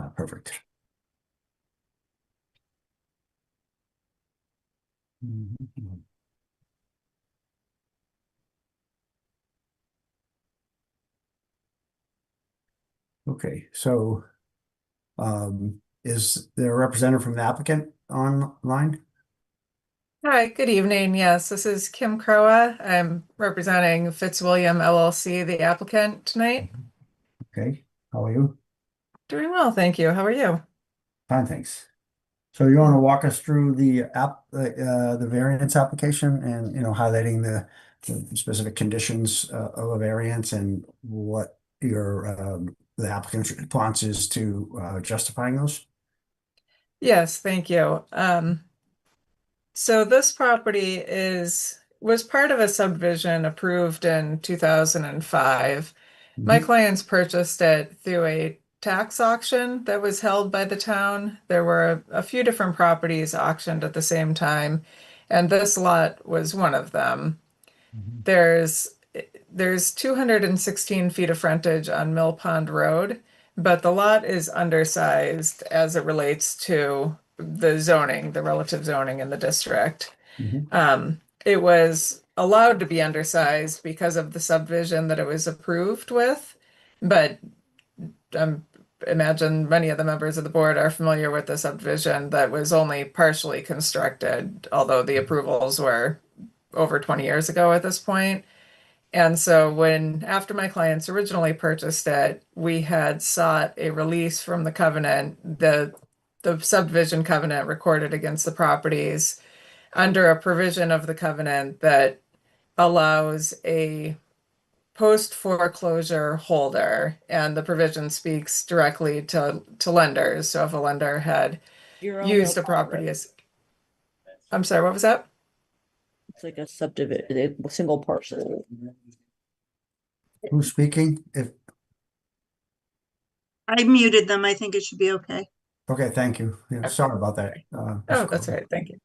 Perfect. Mhm. Okay, so is there a representative from the applicant online? Hi, good evening. Yes, this is Kim Crowa. I'm representing Fitzwilliam LLC, the applicant tonight. Mhm. Okay, how are you? Doing well, thank you. How are you? Fine, thanks. So you want to walk us through the variance application and, highlighting the specific conditions of a variance and what the applicant's response is to justifying those? Yes, thank you. So this property was part of a subdivision approved in 2005. My Mhm. clients purchased it through a tax auction that was held by the town. There were a few different properties auctioned at the same time, and this lot was one of them. Mhm. There's there's 216 feet of frontage on Mill Pond Road, but the lot is undersized as it relates to the zoning, the relative zoning in the district. Mhm. It was allowed to be undersized because of the subdivision that it was approved with, but um, imagine many of the members of the board are familiar with the subdivision that was only partially constructed, although the approvals were over 20 years ago at this point. And so after my clients originally purchased it, we had sought a release from the covenant, the subdivision covenant recorded against the properties under a provision of the covenant that allows a post foreclosure holder, and the provision speaks directly to lenders. So if a lender had You're on a used a lot property road. as, I'm sorry, what was that? It's like a subdivision, a single parcel. Who's speaking? If I muted them. I think it should be okay. Okay, thank you. Yeah, Okay, sorry about that. sorry. Ms. Oh, that's Cole. right. Thank you.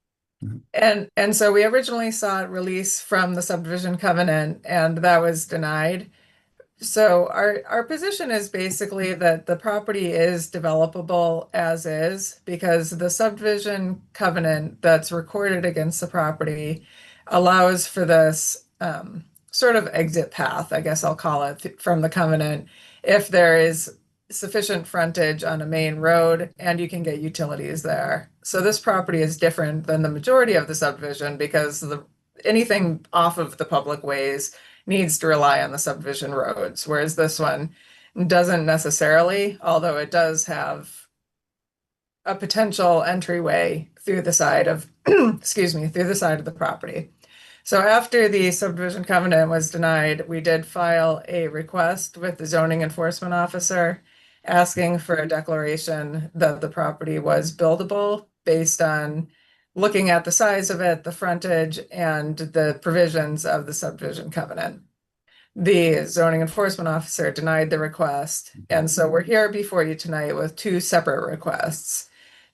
Mhm. And so we originally sought release from the subdivision covenant, and that was denied. So our position is basically that the property is developable as is because the subdivision covenant that's recorded against the property allows for this sort of exit path, I guess I'll call it, from the covenant if there is sufficient frontage on a main road and you can get utilities there. So this property is different than the majority of the subdivision because anything off of the public ways needs to rely on the subdivision roads, whereas this one doesn't necessarily, although it does have a potential entryway through the side of, excuse me, through the side of the property. So after the subdivision covenant was denied, we did file a request with the zoning enforcement officer asking for a declaration that the property was buildable based on looking at the size of it, the frontage, and the provisions of the subdivision covenant. The zoning enforcement officer denied the request, and so we're here before you tonight with two separate requests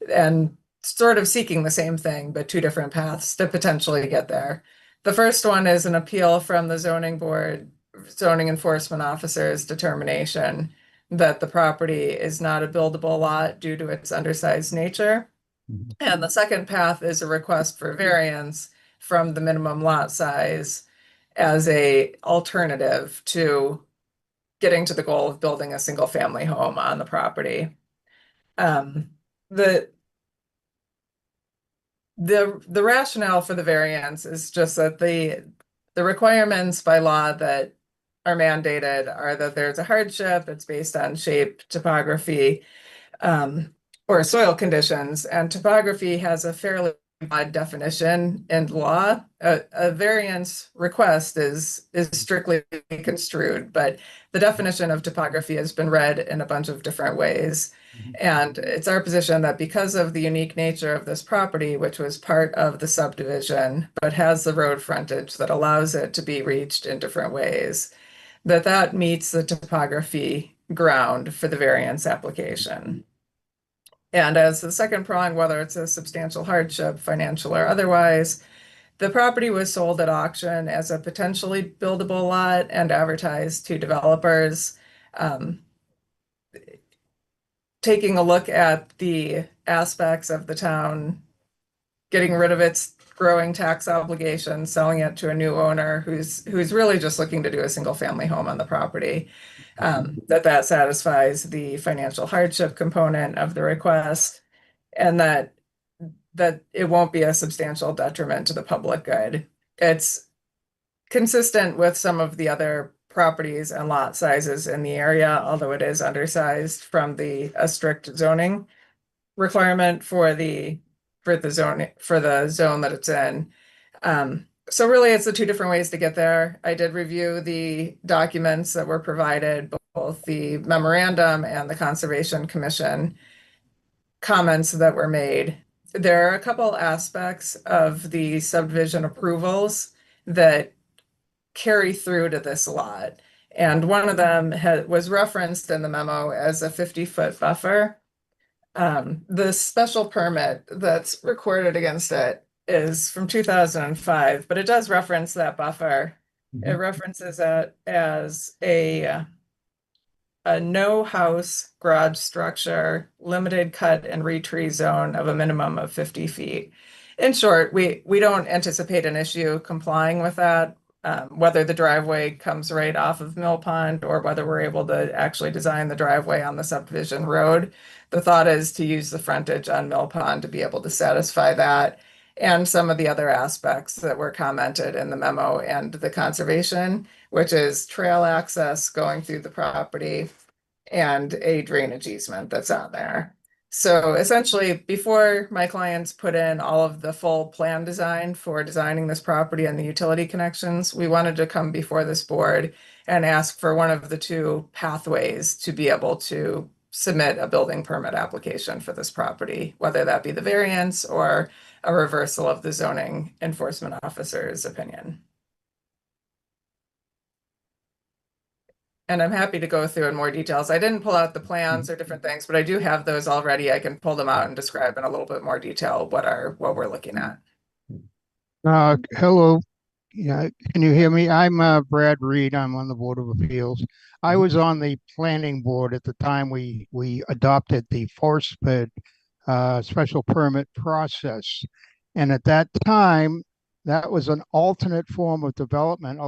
and sort of seeking the same thing, but two different paths to potentially get there. The first one is an appeal from the zoning board, zoning enforcement officer's determination that the property is not a buildable lot due to its undersized nature. Mhm. And the second path is a request for variance from the minimum lot size as a alternative to getting to the goal of building a single family home on the property. Um, the the rationale for the variance is just that the requirements by law that are mandated are that there's a hardship, it's based on shape, topography, um, or soil conditions, and topography has a fairly broad definition in law. A variance request is strictly construed, but the definition of topography has been read in a bunch of different ways. Mhm. And it's our position that because of the unique nature of this property, which was part of the subdivision, but has the road frontage that allows it to be reached in different ways, that that meets the topography ground for the variance application. And as the second prong, whether it's a substantial hardship, financial or otherwise, the property was sold at auction as a potentially buildable lot and advertised to developers. Um, taking a look at the aspects of the town, getting rid of its growing tax obligation, selling it to a new owner who's really just looking to do a single family home on the property. That satisfies the financial hardship component of the request, and that it won't be a substantial detriment to the public good. It's consistent with some of the other properties and lot sizes in the area, although it is undersized from a strict zoning requirement for the zone that it's in. So really, it's the two different ways to get there. I did review the documents that were provided, both the memorandum and the Conservation Commission comments that were made. There are a couple aspects of the subdivision approvals that carry through to this lot. And one of them was referenced in the memo as a 50-foot buffer. The special permit that's recorded against it is from 2005, but it does reference that buffer. It references it as a no house garage structure, limited cut and retree zone of a minimum of 50 feet. In short, we don't anticipate an issue complying with that, whether the driveway comes right off of Mill Pond or whether we're able to actually design the driveway on the subdivision road. The thought is to use the frontage on Mill Pond to be able to satisfy that and some of the other aspects that were commented in the memo and the conservation, which is trail access going through the property and a drainage easement that's on there. So essentially, before my clients put in all of the full plan design for designing this property and the utility connections, we wanted to come before this board and ask for one of the two pathways to be able to submit a building permit application for this property, whether that be the variance or a reversal of the zoning enforcement officer's opinion. And I'm happy to go through in more details. I didn't pull out the plans or different things, but I do have those already. I can pull them out and describe in a little bit more detail what we're looking at. Hello. Yeah, can you hear me? I'm Brad Reed. I'm on the Board of Appeals. I was on the planning board at the time we adopted the forest bed special permit process. And at that time, that was an alternate form of development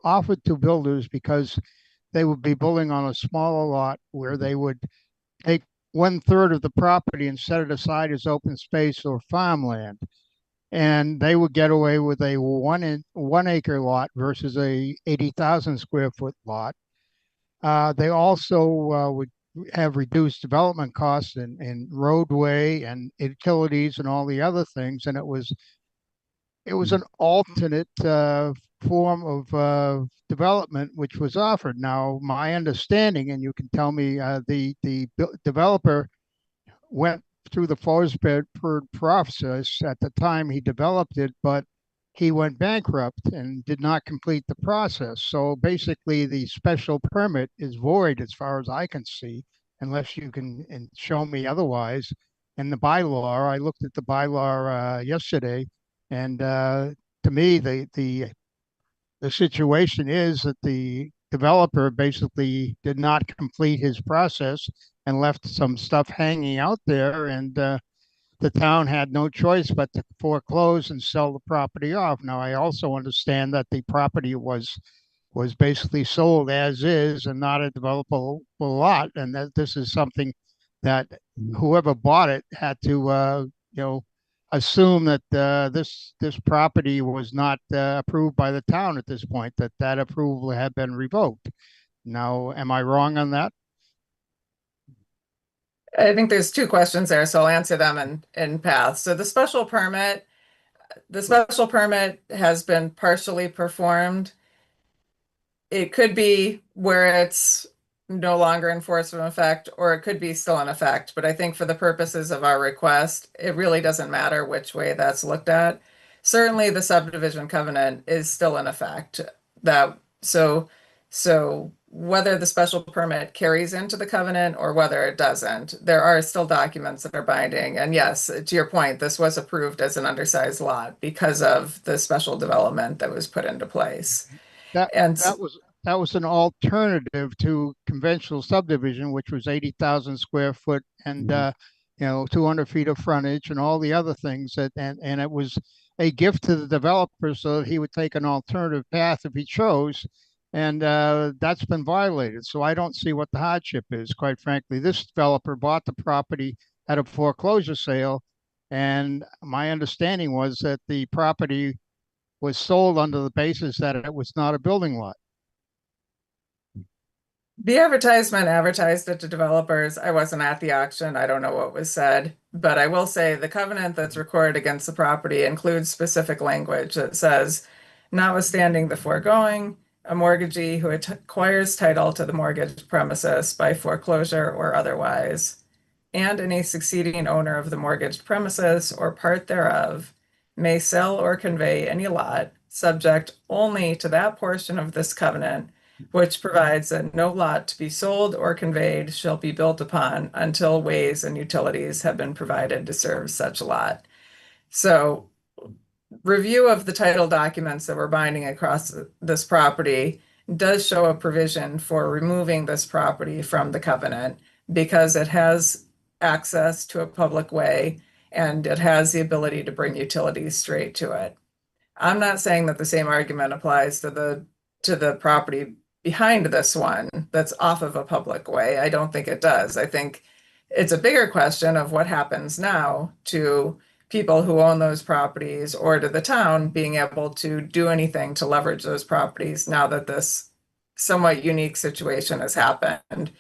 offered to builders because they would be building on a smaller lot where they would take 1/3 of the property and set it aside as open space or farmland. And they would get away with a 1 acre lot versus a 80,000 square foot lot. They also would have reduced development costs in roadway and utilities and all the other things. And it was an alternate form of development which was offered. Now, my understanding, and you can tell me, the developer went through the forest bed process at the time he developed it, but he went bankrupt and did not complete the process. So basically, the special permit is void as far as I can see, unless you can show me otherwise. And the bylaw, I looked at the bylaw yesterday, and to me, the situation is that the developer basically did not complete his process and left some stuff hanging out there, and the town had no choice but to foreclose and sell the property off. Now, I also understand that the property was basically sold as is and not a developable lot, and that this is something that whoever bought it had to, assume that this property was not approved by the town at this point, that approval had been revoked. Now, am I wrong on that? I think there's two questions there, so I'll answer them in paths. So the special permit has been partially performed. It could be where it's no longer in force effect, or it could be still in effect. But I think for the purposes of our request, it really doesn't matter which way that's looked at. Certainly, the subdivision covenant is still in effect. So whether the special permit carries into the covenant or whether it doesn't, there are still documents that are binding. And yes, to your point, this was approved as an undersized lot because of the special development that was put into place. That And that was that was an alternative to conventional subdivision, which was 80,000 square foot and, Mhm. 200 feet of frontage and all the other things and it was a gift to the developer so that he would take an alternative path if he chose. And that's been violated. So I don't see what the hardship is, quite frankly. This developer bought the property at a foreclosure sale. And my understanding was that the property was sold under the basis that it was not a building lot. The advertisement advertised it to developers. I wasn't at the auction. I don't know what was said, but I will say the covenant that's recorded against the property includes specific language that says, notwithstanding the foregoing, a mortgagee who acquires title to the mortgaged premises by foreclosure or otherwise, and any succeeding owner of the mortgaged premises or part thereof may sell or convey any lot subject only to that portion of this covenant which provides that no lot to be sold or conveyed shall be built upon until ways and utilities have been provided to serve such lot. So review of the title documents that we're binding across this property does show a provision for removing this property from the covenant because it has access to a public way and it has the ability to bring utilities straight to it. I'm not saying that the same argument applies to the property behind this one that's off of a public way. I don't think it does. I think it's a bigger question of what happens now to people who own those properties or to the town being able to do anything to leverage those properties now that this somewhat unique situation has happened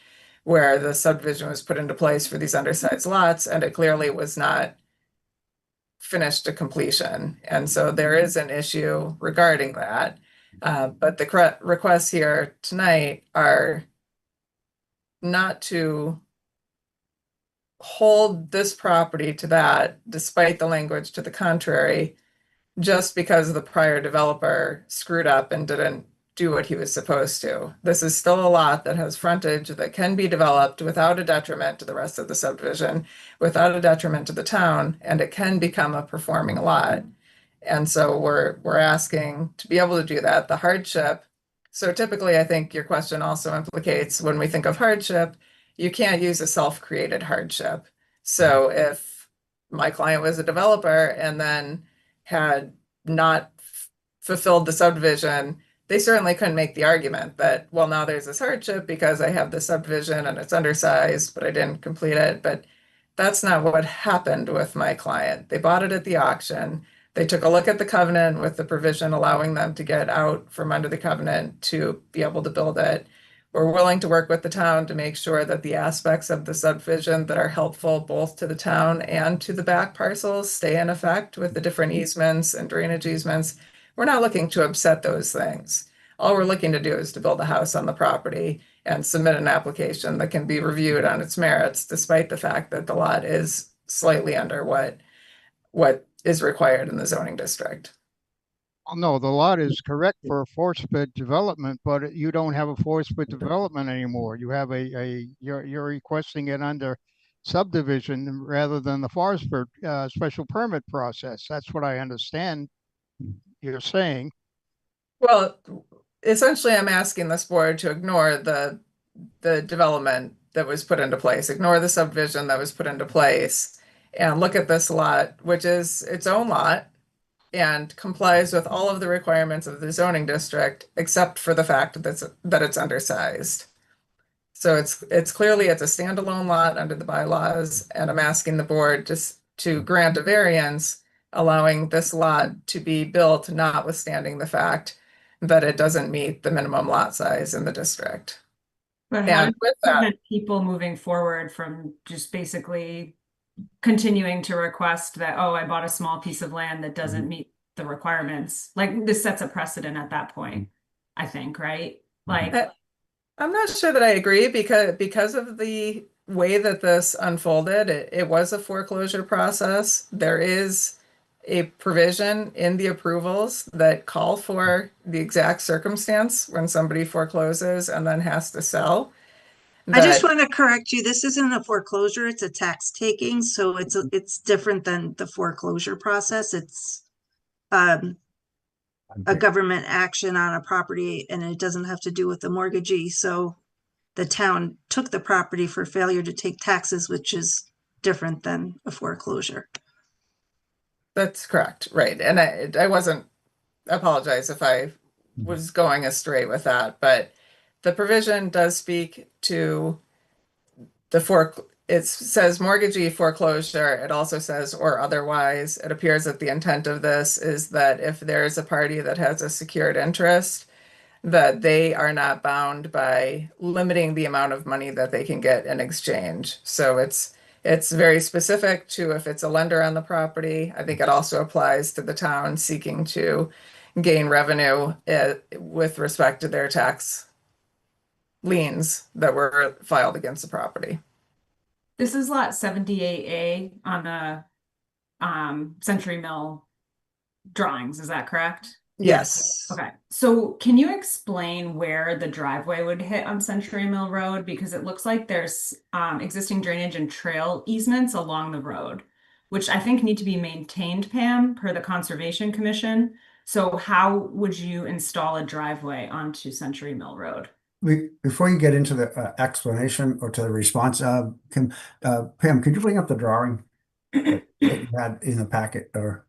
where the subdivision was put into place for these undersized lots and it clearly was not finished to completion. And so there is an issue regarding that. But the requests here tonight are not to hold this property to that, despite the language to the contrary, just because the prior developer screwed up and didn't do what he was supposed to. This is still a lot that has frontage that can be developed without a detriment to the rest of the subdivision, without a detriment to the town, and it can become a performing lot. And so we're asking to be able to do that. The hardship. So typically, I think your question also implicates when we think of hardship, you can't use a self-created hardship. So if my client was a developer and then had not fulfilled the subdivision, they certainly couldn't make the argument that, well, now there's this hardship because I have the subdivision and it's undersized, but I didn't complete it. But that's not what happened with my client. They bought it at the auction. They took a look at the covenant with the provision allowing them to get out from under the covenant to be able to build it. We're willing to work with the town to make sure that the aspects of the subdivision that are helpful both to the town and to the back parcels stay in effect with the different easements and drainage easements. We're not looking to upset those things. All we're looking to do is to build a house on the property and submit an application that can be reviewed on its merits, despite the fact that the lot is slightly under what is required in the zoning district. Well, no, the lot is correct for a forest bed development, but you don't have a forest bed development anymore. You have you're requesting it under subdivision rather than the forest bed special permit process. That's what I understand you're saying. Well, essentially, I'm asking this board to ignore the development that was put into place, ignore the subdivision that was put into place, and look at this lot, which is its own lot and complies with all of the requirements of the zoning district, except for the fact that it's undersized. So it's clearly it's a standalone lot under the bylaws, and I'm asking the board just to grant a variance, allowing this lot to be built, notwithstanding the fact that it doesn't meet the minimum lot size in the district. But how And does with it that, prevent people moving forward from just basically continuing to request that, oh, I bought a small piece of land that doesn't meet the requirements? Like this sets a precedent at that point, I think, right? Like, I'm not sure that I agree because of the way that this unfolded, it was a foreclosure process. There is a provision in the approvals that call for the exact circumstance when somebody forecloses and then has to sell. I just That want to correct you. This isn't a foreclosure, it's a tax taking, so it's different than the foreclosure process. It's a government action on a property and it doesn't have to do with the mortgagee. So the town took the property for failure to take taxes, which is different than a foreclosure. That's correct, right. And I wasn't, apologize if I was going astray with that, but the provision does speak to it says mortgagee foreclosure. It also says or otherwise. It appears that the intent of this is that if there is a party that has a secured interest, that they are not bound by limiting the amount of money that they can get in exchange. So it's very specific to if it's a lender on the property. I think it also applies to the town seeking to gain revenue with respect to their tax liens that were filed against the property. This is lot 78A on the Century Mill drawings, is that correct? Yes. Okay, so can you explain where the driveway would hit on Century Mill Road? Because it looks like there's existing drainage and trail easements along the road, which I think need to be maintained, Pam, per the Conservation Commission. So how would you install a driveway onto Century Mill Road? Before you get into the explanation or to the response, Pam, could you bring up the drawing that you had in the packet, or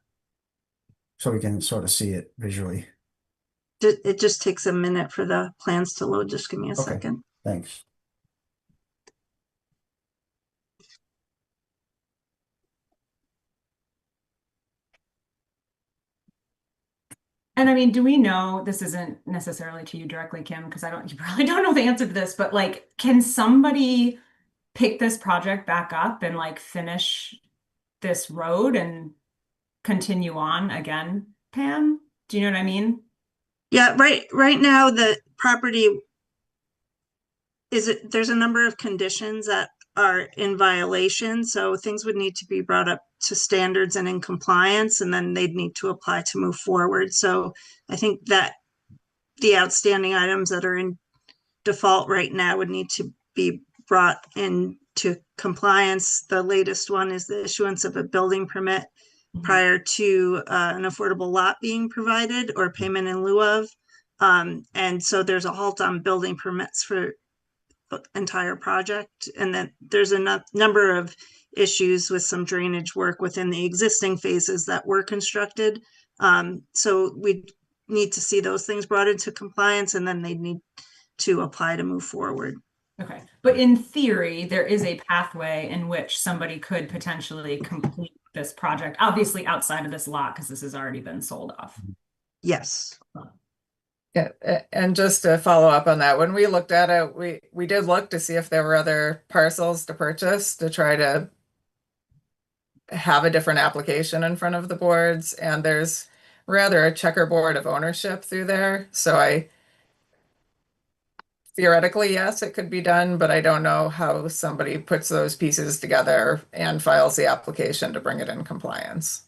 so we can sort of see it visually? It just takes a minute for the plans to load. Just give me a Okay. second. Thanks. And I mean, do we know, this isn't necessarily to you directly, Kim, because you probably don't know the answer to this, but like, can somebody pick this project back up and like finish this road and continue on again, Pam? Do you know what I mean? Yeah, right now the property there's a number of conditions that are in violation, so things would need to be brought up to standards and in compliance, and then they'd need to apply to move forward. So I think that the outstanding items that are in default right now would need to be brought into compliance. The latest one is the issuance of a building permit prior to an affordable lot being provided or payment in lieu of. And so there's a halt on building permits for the entire project. And then there's a number of issues with some drainage work within the existing phases that were constructed. So we need to see those things brought into compliance, and then they need to apply to move forward. Okay, but in theory, there is a pathway in which somebody could potentially complete this project, obviously outside of this lot, because this has already been sold off. Yes. Yeah, and just to follow up on that, when we looked at it, we did look to see if there were other parcels to purchase to try to have a different application in front of the boards, and there's rather a checkerboard of ownership through there. So theoretically, yes, it could be done, but I don't know how somebody puts those pieces together and files the application to bring it in compliance.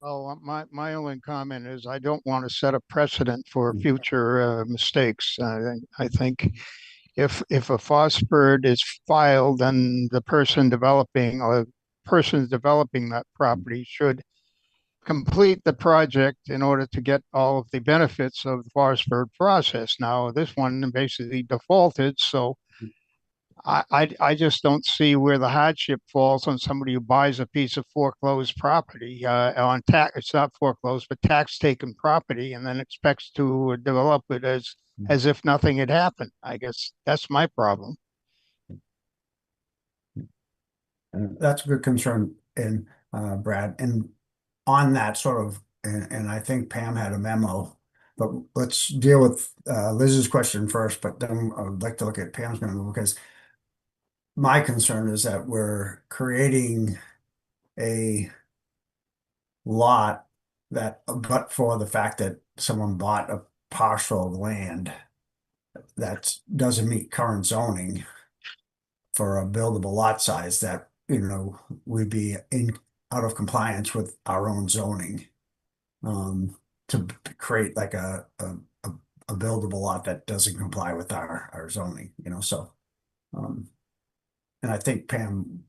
Well, my only comment is I don't want to set a precedent for future mistakes. I think if a phosphid is filed, then the person developing or persons developing that property should complete the project in order to get all of the benefits of the phosphid process. Now, this one basically defaulted, so I just don't see where the hardship falls on somebody who buys a piece of foreclosed property on tax. It's not foreclosed, but tax taken property, and then expects to develop it as if nothing had happened. I guess that's my problem. That's a good concern, and Brad, and on that sort of, and I think Pam had a memo, but let's deal with Liz's question first, but then I would like to look at Pam's memo, because my concern is that we're creating a lot that, but for the fact that someone bought a parcel of land that doesn't meet current zoning for a buildable lot size, that, we'd be out of compliance with our own zoning, to create like a buildable lot that doesn't comply with our zoning, so, and I think Pam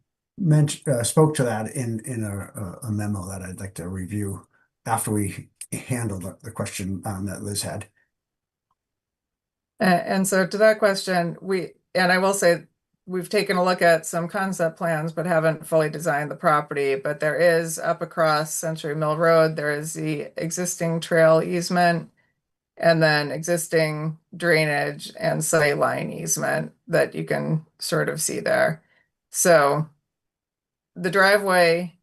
spoke to that in a memo that I'd like to review after we handle the question that Liz had. And so to that question, and I will say, we've taken a look at some concept plans, but haven't fully designed the property. But there is up across Century Mill Road, there is the existing trail easement and then existing drainage and sightline easement that you can sort of see there. So the driveway,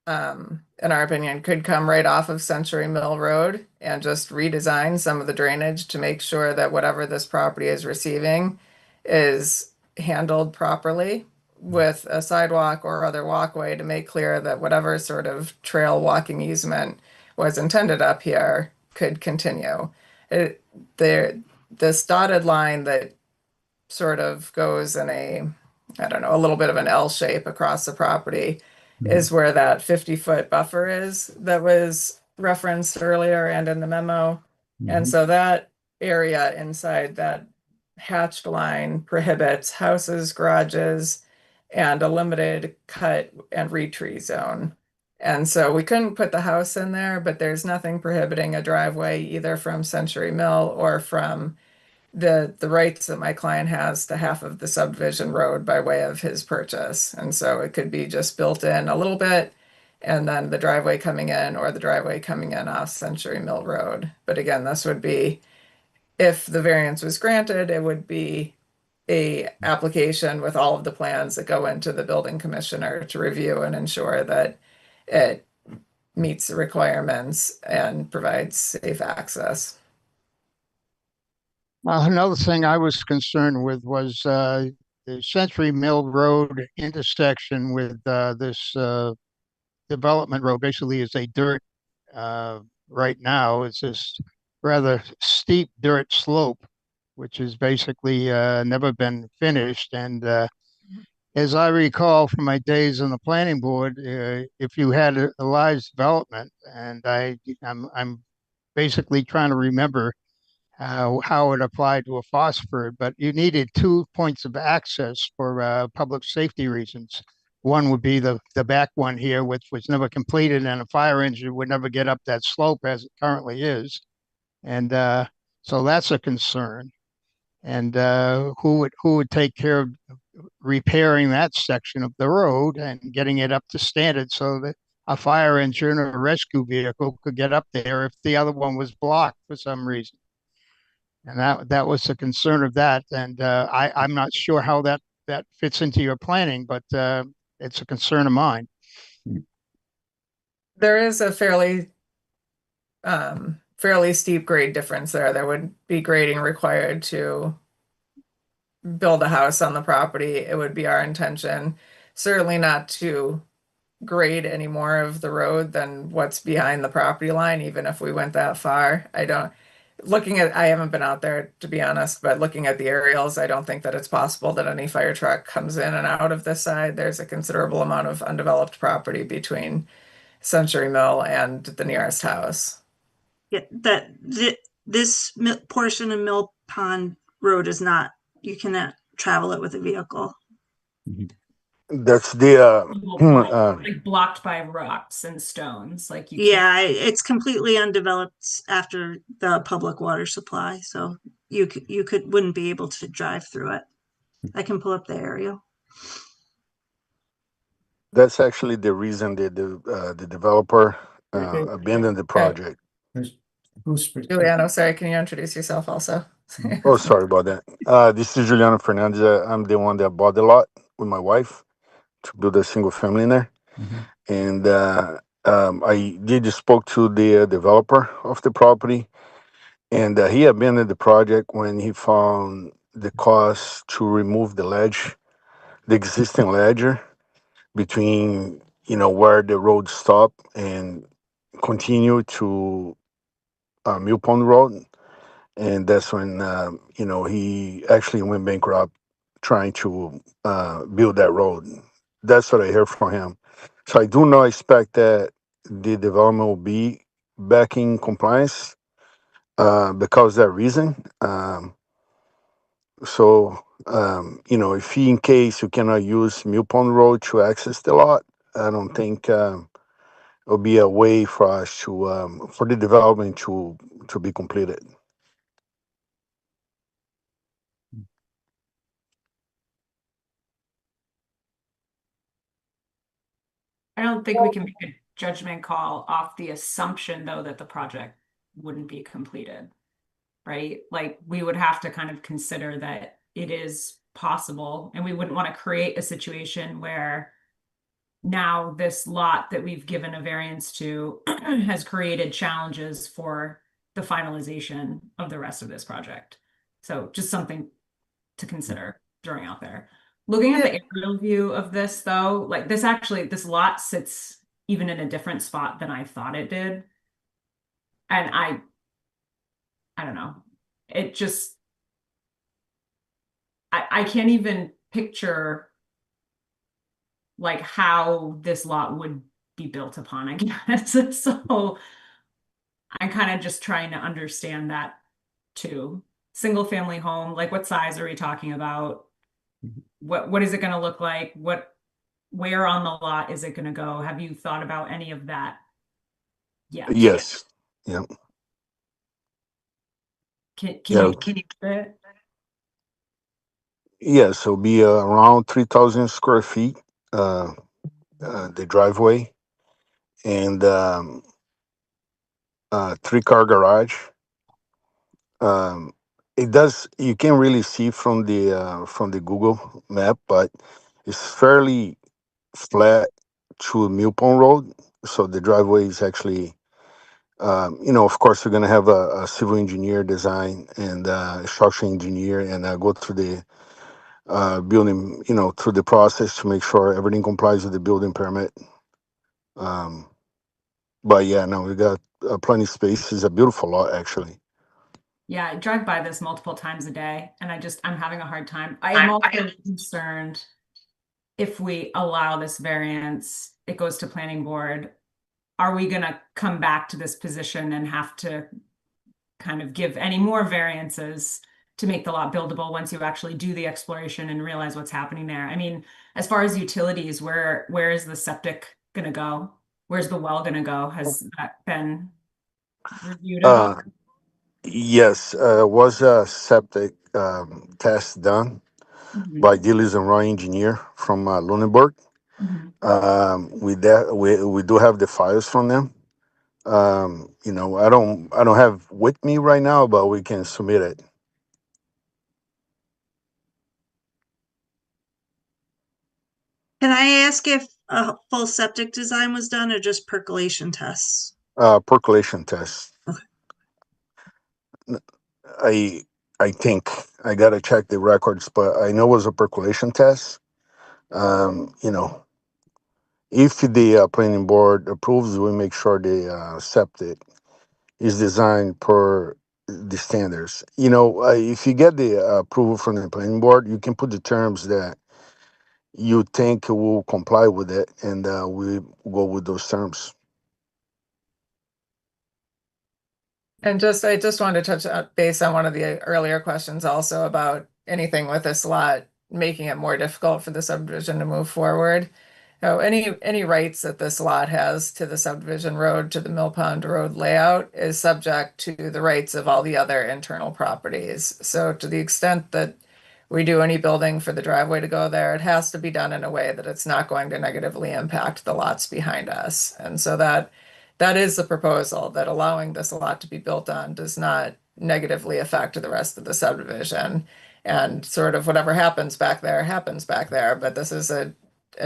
in our opinion, could come right off of Century Mill Road and just redesign some of the drainage to make sure that whatever this property is receiving is handled properly with a sidewalk or other walkway to make clear that whatever sort of trail walking easement was intended up here could continue. This dotted line that sort of goes in I don't know, a little bit of an L shape across the property is where that 50-foot buffer is that was referenced earlier and in the memo. And so that area inside that hatched line prohibits houses, garages, and a limited cut and retree zone. And so we couldn't put the house in there, but there's nothing prohibiting a driveway either from Century Mill or from the rights that my client has to half of the subdivision road by way of his purchase. And so it could be just built in a little bit and then the driveway coming in or the driveway coming in off Century Mill Road. But again, this would be, if the variance was granted, it would be a application with all of the plans that go into the building commissioner to review and ensure that it meets the requirements and provides safe access. Another thing I was concerned with was the Century Mill Road intersection with this development road. Basically, is a dirt right now. It's this rather steep dirt slope, which has basically never been finished. And as I recall from my days on the planning board, if you had a large development, and I'm basically trying to remember how it applied to a phosphor, but you needed 2 points of access for public safety reasons. One would be the back one here, which was never completed, and a fire engine would never get up that slope as it currently is. And so that's a concern. And who would take care of repairing that section of the road and getting it up to standard so that a fire engine or a rescue vehicle could get up there if the other one was blocked for some reason? And that was the concern of that. And I'm not sure how that fits into your planning, but it's a concern of mine. There is a fairly steep grade difference there. There would be grading required to build a house on the property. It would be our intention, certainly not to grade any more of the road than what's behind the property line, even if we went that far. I haven't been out there to be honest, but looking at the aerials, I don't think that it's possible that any fire truck comes in and out of this side. There's a considerable amount of undeveloped property between Century Mill and the nearest house. Yeah, this portion of Mill Pond Road is not, you cannot travel it with a vehicle. That's the Like blocked by rocks and stones, like you Yeah, it's completely undeveloped after the public water supply, so you wouldn't be able to drive through it. I can pull up the aerial. that's actually the reason that the developer abandoned the project. Who's speaking? Giuliano, sorry, can you introduce yourself also? Oh, sorry about that. This is Juliano Fernandez. I'm the one that bought the lot with my wife to build a single family in there. And I did spoke to the developer of the property, and he abandoned the project when he found the cost to remove the ledge, the existing ledger between where the road stopped and continue to Mill Pond Road, and that's when he actually went bankrupt trying to build that road. That's what I heard from him. So I do not expect that the development will be back in compliance because of that reason. So if in case you cannot use Mill Pond Road to access the lot, I don't think it'll be a way for us to for the development to be completed. I don't think we can make a judgment call off the assumption, though, that the project wouldn't be completed, right? Like, we would have to kind of consider that it is possible, and we wouldn't want to create a situation where now this lot that we've given a variance to has created challenges for the finalization of the rest of this project. So just something to consider throwing out there. Looking at the aerial view of this, though, like this lot sits even in a different spot than I thought it did. And I don't know. It just, I can't even picture like how this lot would be built upon, I guess. So I'm kind of just trying to understand that too. Single family home, like what size are we talking about? What is it going to look like? Where on the lot is it going to go? Have you thought about any of that yet? Yes. Yeah. Can Yeah. you keep it? Yes, it'll be around 3,000 square feet, the driveway, and 3-car garage. It does. You can really see from the Google map, but it's fairly flat to Mill Pond Road. So the driveway is actually, of course, we're gonna have a civil engineer design and a structural engineer, and go through the building, through the process to make sure everything complies with the building permit. But yeah, no, we got plenty of space. It's a beautiful lot, actually. Yeah, I drive by this multiple times a day, and I'm having a hard time. I am also concerned if we allow this variance, it goes to planning board. Are we going to come back to this position and have to kind of give any more variances to make the lot buildable once you actually do the exploration and realize what's happening there? I mean, as far as utilities, where is the septic going to go? Where's the well going to go? Has that been reviewed at all? Yes, was a septic test done Mhm. by Dillis and Roy engineer from Lunenburg. Mhm. We do have the files from them. I don't have with me right now, but we can submit it. Can I ask if a full septic design was done or just percolation tests? Percolation test. Okay. I think I gotta check the records, but I know it was a percolation test. Um, you know, if the planning board approves, we make sure the septic is designed per the standards. If you get the approval from the planning board, you can put the terms that you think will comply with it, and we go with those terms. And I just wanted to touch base on one of the earlier questions also about anything with this lot making it more difficult for the subdivision to move forward. Any rights that this lot has to the subdivision road, to the Mill Pond Road layout is subject to the rights of all the other internal properties. So to the extent that we do any building for the driveway to go there, it has to be done in a way that it's not going to negatively impact the lots behind us. And so that is the proposal, that allowing this lot to be built on does not negatively affect the rest of the subdivision. And sort of whatever happens back there happens back there, but this is a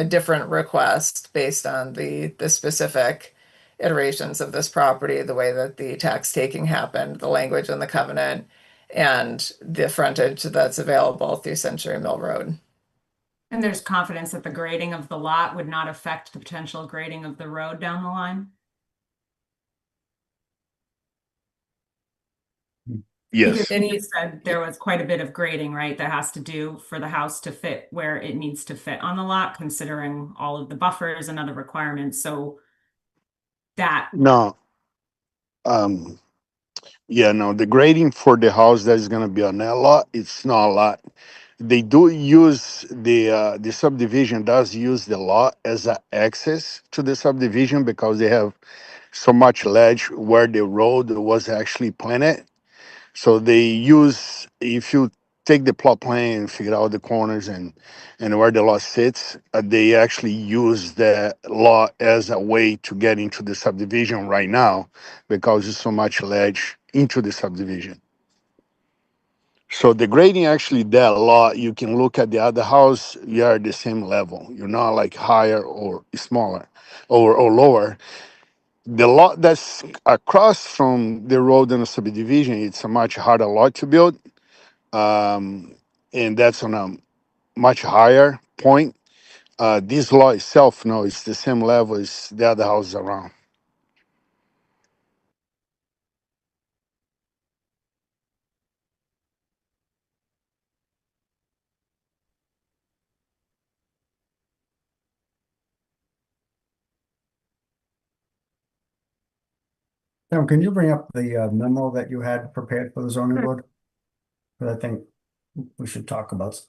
different request based on the specific iterations of this property, the way that the tax taking happened, the language in the covenant, and the frontage that's available through Century Mill Road. And there's confidence that the grading of the lot would not affect the potential grading of the road down the line? Yes. Because you said there was quite a bit of grading, right, that has to do for the house to fit where it needs to fit on the lot, considering all of the buffers and other requirements. So that, No. Yeah, no. The grading for the house that is gonna be on that lot, it's not a lot. they do use the subdivision does use the lot as an access to the subdivision because they have so much ledge where the road was actually planted. So they use, if you take the plot plan and figure out the corners and where the lot sits, they actually use the lot as a way to get into the subdivision right now because there's so much ledge into the subdivision. So the grading actually that lot, you can look at the other house, you are at the same level. You're not like higher or smaller or lower. The lot that's across from the road in the subdivision, it's a much harder lot to build. And that's on a much higher point. This lot itself, no, it's the same level as the other houses around. Now, can you bring up the memo that you had prepared for the zoning board? But I think we should talk about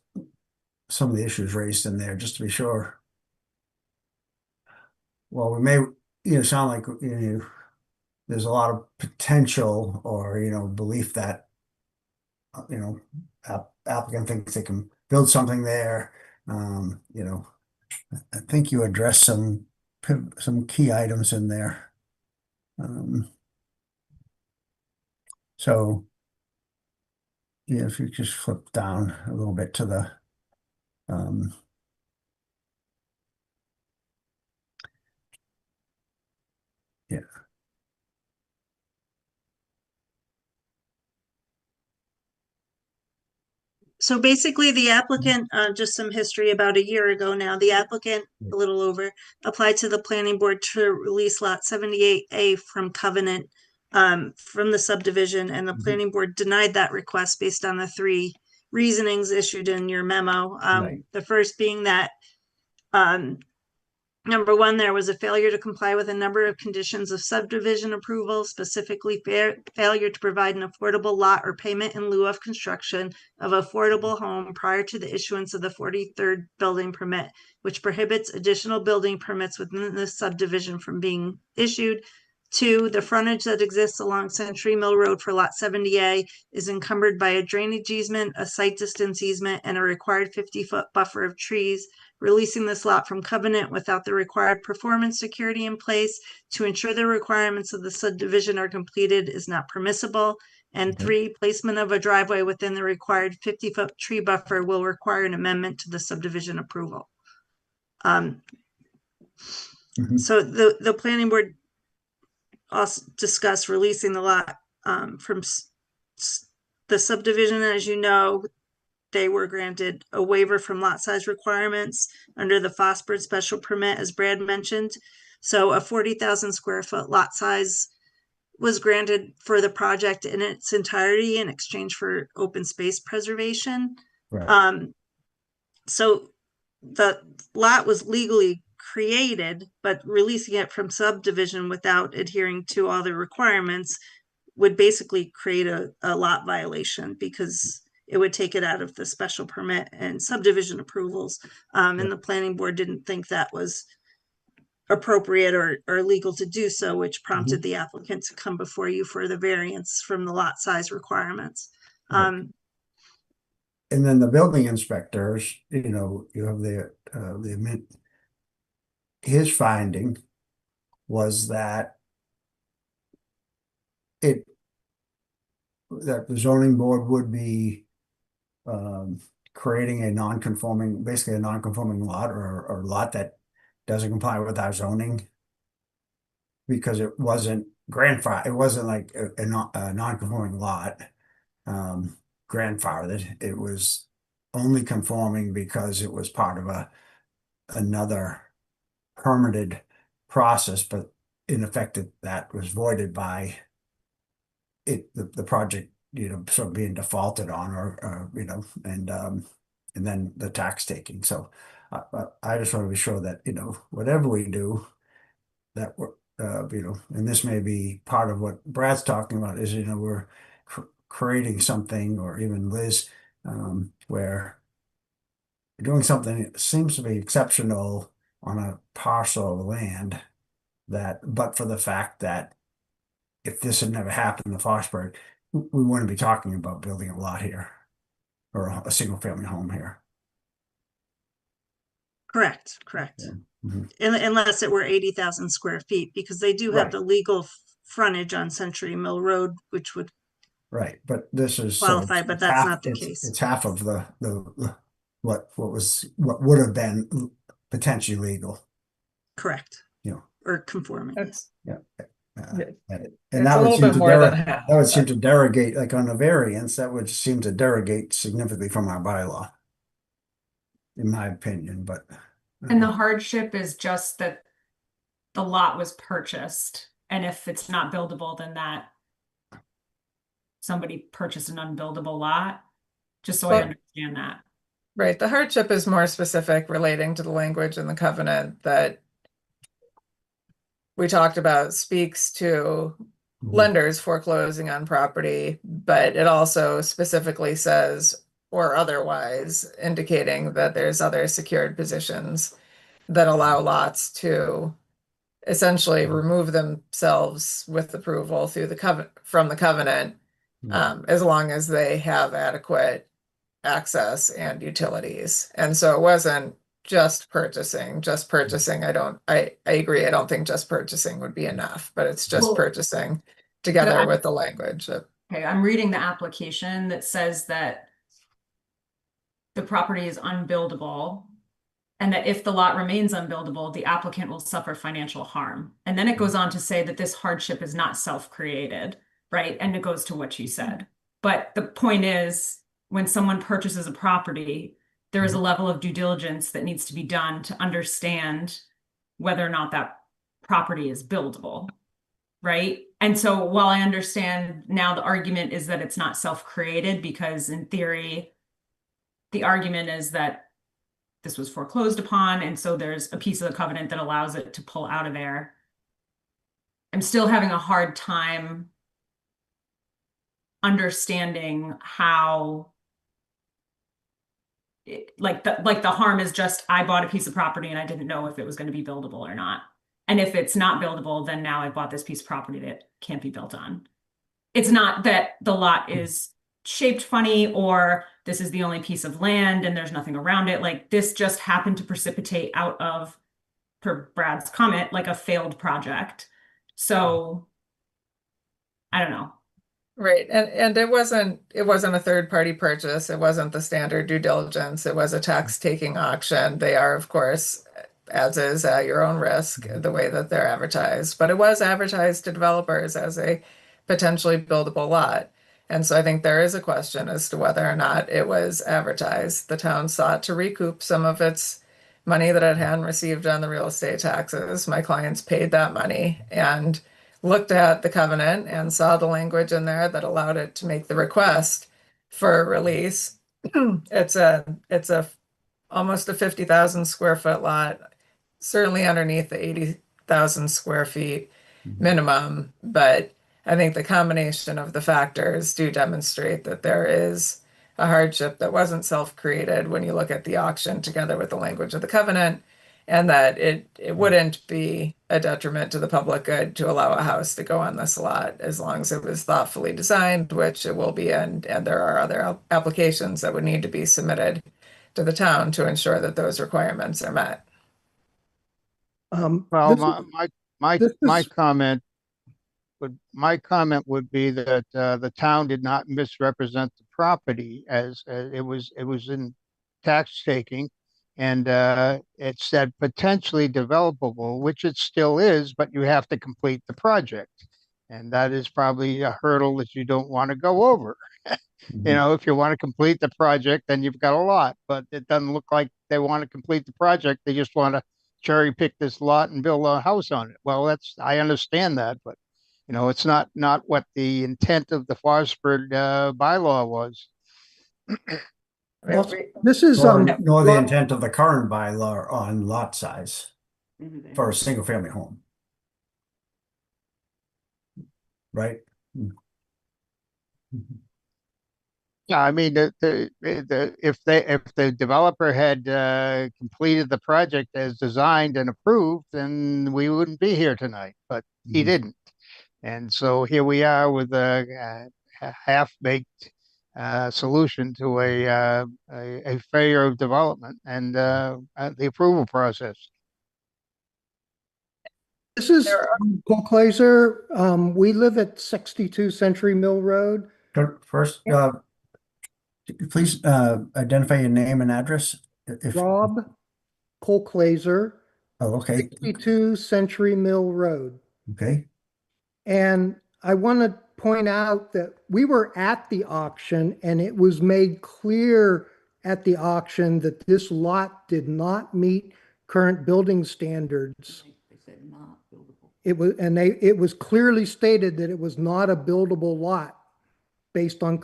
some of the issues raised in there, just to be sure. Well, we may, sound like, there's a lot of potential or, belief that, applicant thinks they can build something there. I think you addressed some key items in there. So, yeah, if you just flip down a little bit to the, yeah. So basically, the applicant, just some history about a year ago now, the applicant, a little over, applied to the planning board to release lot 78A from covenant from the subdivision, and the Mhm. planning board denied that request based on the three reasonings issued in your memo. Right. The first being that number one, there was a failure to comply with a number of conditions of subdivision approval, specifically failure to provide an affordable lot or payment in lieu of construction of affordable home prior to the issuance of the 43rd building permit, which prohibits additional building permits within the subdivision from being issued. Two, the frontage that exists along Century Mill Road for Lot 70A is encumbered by a drainage easement, a site distance easement, and a required 50-foot buffer of trees. Releasing this lot from covenant without the required performance security in place to ensure the requirements of the subdivision are completed is not permissible. And Okay. three, placement of a driveway within the required 50-foot tree buffer will require an amendment to the subdivision approval. Mhm. So the planning board also discussed releasing the lot from the subdivision. As you know, they were granted a waiver from lot size requirements under the Fosford special permit, as Brad mentioned. So a 40,000 square foot lot size was granted for the project in its entirety in exchange for open space preservation. Right. So the lot was legally created, but releasing it from subdivision without adhering to all the requirements would basically create a lot violation because it would take it out of the special permit and subdivision approvals. And the planning board didn't think that was appropriate or legal to do so, which prompted the applicant to come before you for the variance from the lot size requirements. Right. And then the building inspectors, you have his finding was that that the zoning board would be creating basically a non-conforming lot or lot that doesn't comply with our zoning because it wasn't grandfathered. It wasn't like a non-conforming lot grandfathered. It was only conforming because it was part of another permitted process, but in effect that was voided by the project, sort of being defaulted on or and then the tax taking. So I just want to be sure that, whatever we do, that we're, and this may be part of what Brad's talking about is, we're creating something, or even Liz, where doing something that seems to be exceptional on a parcel of land that, but for the fact that if this had never happened in Foxbury, we wouldn't be talking about building a lot here or a single family home here. Correct, correct. Yeah. Mhm. Unless it were 80,000 square feet, because they do have Right. the legal frontage on Century Mill Road, which would Right, but this is so qualify, but that's not the case. it's half of what would have been potentially legal, Correct. you know. Or conforming. It's, Yeah. Yeah. And It's that a would little seem bit to more than half, that would seem but- to derogate, like on a variance, that would seem to derogate significantly from our bylaw, in my opinion, but. And the hardship is just that the lot was purchased, and if it's not buildable, then that somebody purchased an unbuildable lot, just so I Well- understand that. Right, the hardship is more specific relating to the language in the covenant that we talked about speaks to lenders foreclosing on property, but it also specifically says, or otherwise indicating that there's other secured positions that allow lots to essentially remove themselves with approval through the covenant, from the covenant, as long as they have adequate access and utilities. And so it wasn't just purchasing. I agree. I don't think just purchasing would be enough, but it's just Well, purchasing together I'm- with the language of, Okay, I'm reading the application that says that the property is unbuildable, and that if the lot remains unbuildable, the applicant will suffer financial harm. And then it goes on to say that this hardship is not self-created, right? And it goes to what you said. But the point is, when someone purchases a property, there is a level of due diligence that needs to be done to understand whether or not that property is buildable, right? And so while I understand now the argument is that it's not self-created, because in theory, the argument is that this was foreclosed upon, and so there's a piece of the covenant that allows it to pull out of there. I'm still having a hard time understanding how like the harm is just I bought a piece of property and I didn't know if it was going to be buildable or not. And if it's not buildable, then now I bought this piece of property that can't be built on. It's not that the lot is shaped funny or this is the only piece of land and there's nothing around it. Like this just happened to precipitate out of, per Brad's comment, like a failed project. So I don't know. right. And it wasn't a third party purchase. It wasn't the standard due diligence. It was a tax taking auction. They are, of course, as is at your own risk, the way that they're advertised, but it was advertised to developers as a potentially buildable lot. And so I think there is a question as to whether or not it was advertised. The town sought to recoup some of its money that it hadn't received on the real estate taxes. My clients paid that money and looked at the covenant and saw the language in there that allowed it to make the request for a release. It's a almost a 50,000 square foot lot, certainly underneath the 80,000 square feet minimum, but I think the combination of the factors do demonstrate that there is a hardship that wasn't self-created when you look at the auction together with the language of the covenant, and that it wouldn't be a detriment to the public good to allow a house to go on this lot as long as it was thoughtfully designed, which it will be, and there are other applications that would need to be submitted to the town to ensure that those requirements are met. Well, This my is- comment would be that the town did not misrepresent the property as it was in tax taking, and it said potentially developable, which it still is, but you have to complete the project, and that is probably a hurdle that you don't want to go over. You know, if you want to complete the project, then you've got a lot, but it doesn't look like they want to complete the project. They just want to cherry pick this lot and build a house on it. Well, I understand that, but you know, it's not what the intent of the Forsberg bylaw was. Well, We- this is No. nor the intent of the current bylaw on lot size for a single family home. Right? Yeah, I mean, if the developer had completed the project as designed and approved, then we wouldn't be here tonight. But he Mhm. didn't, and so here we are with a half-baked solution to a failure of development and the approval process. This is There are, Paul Glazer. We live at 62 Century Mill Road. First, please identify your name and address. If Rob Cole Glazer, oh, okay, 62 Century Mill Road. okay, And I want to point out that we were at the auction and it was made clear at the auction that this lot did not meet current building standards. They said not buildable. It was clearly stated that it was not a buildable lot based on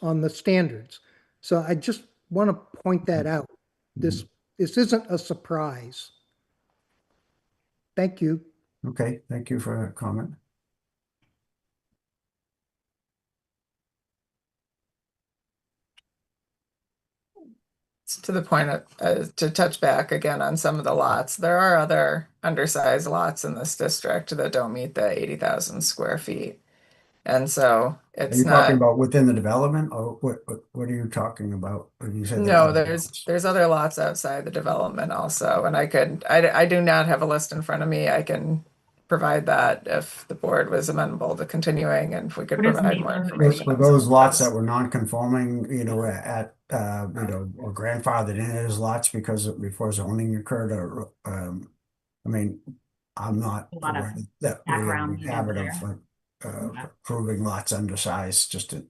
on the standards. So I just want to point that out. This isn't a surprise. Thank you. okay. Thank you for that comment. to the point of, to touch back again on some of the lots, there are other undersized lots in this district that don't meet the 80,000 square feet. And so Are it's you talking not, about within the development, or what are you talking about when you said no, that? there's other lots outside the development also. And I do not have a list in front of me. I can provide that if the board was amenable to continuing and if we could What is provide more neighborhood information. For on some those of lots those. that were non-conforming, or grandfathered in as lots because before zoning occurred, or, I mean, I'm not A lot of aware that we have background a needed habit there. of Yeah. approving lots undersized, just to,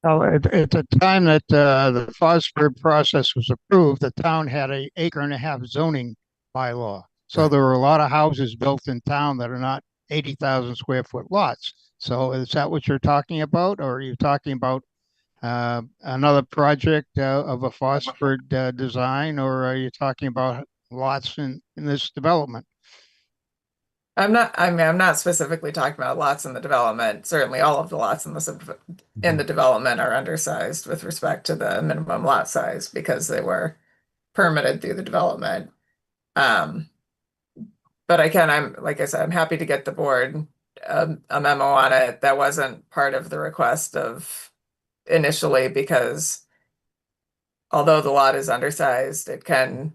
Well, at the time that the Fosford process was approved, the town had a acre and a half zoning bylaw. So Right. there were a lot of houses built in town that are not 80,000 square foot lots. So is that what you're talking about, or are you talking about another project of a Fosford design, or are you talking about lots in this development? I'm not specifically talking about lots in the development. Certainly all of the lots in in the development are undersized with respect to the minimum lot size because they were permitted through the development. Um, but like I said, I'm happy to get the board a memo on it. That wasn't part of the request of initially because although the lot is undersized, it can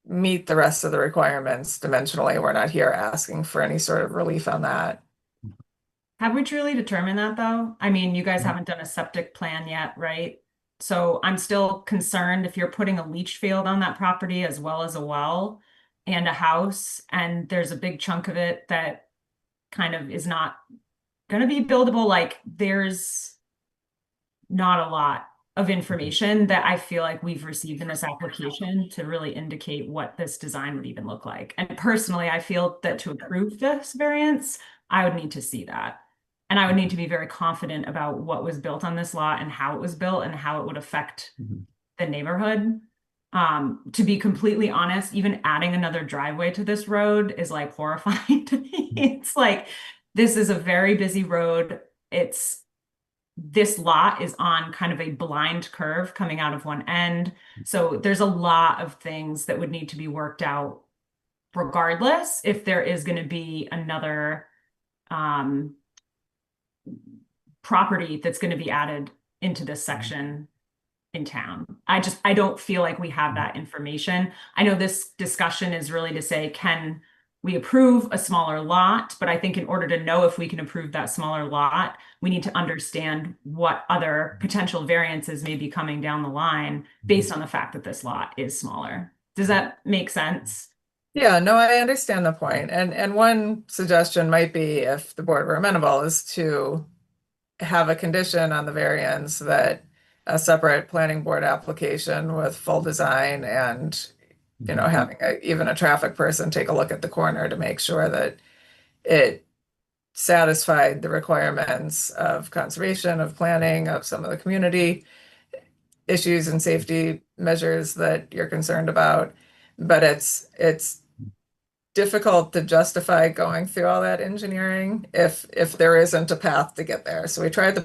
meet the rest of the requirements dimensionally. We're not here asking for any sort of relief on that. Have we truly determined that though? I mean, you guys Mhm. haven't done a septic plan yet, right? So I'm still concerned if you're putting a leach field on that property as well as a well and a house, and there's a big chunk of it that kind of is not going to be buildable. Like there's not a lot of information that I feel like we've received in this application to really indicate what this design would even look like. And personally, I feel that to approve this variance, I would need to see that. And I would need to be very confident about what was built on this lot and how it was built and how it would affect Mhm. the neighborhood. To be completely honest, even adding another driveway to this road is like horrifying to me. It's like, this is a very busy road. This lot is on kind of a blind curve coming out of one end. So there's a lot of things that would need to be worked out regardless if there is going to be another property that's going to be added into this section in town. I don't feel like we have that information. I know this discussion is really to say, can we approve a smaller lot? But I think in order to know if we can approve that smaller lot, we need to understand what other potential variances may be coming down the line based on the fact that this lot is smaller. Does that make sense? Yeah, no, I understand the point. And one suggestion might be if the board were amenable is to have a condition on the variance that a separate planning board application with full design and, having even a traffic person take a look at the corner to make sure that it satisfied the requirements of conservation, of planning, of some of the community issues and safety measures that you're concerned about. But it's difficult to justify going through all that engineering if there isn't a path to get there. So we tried the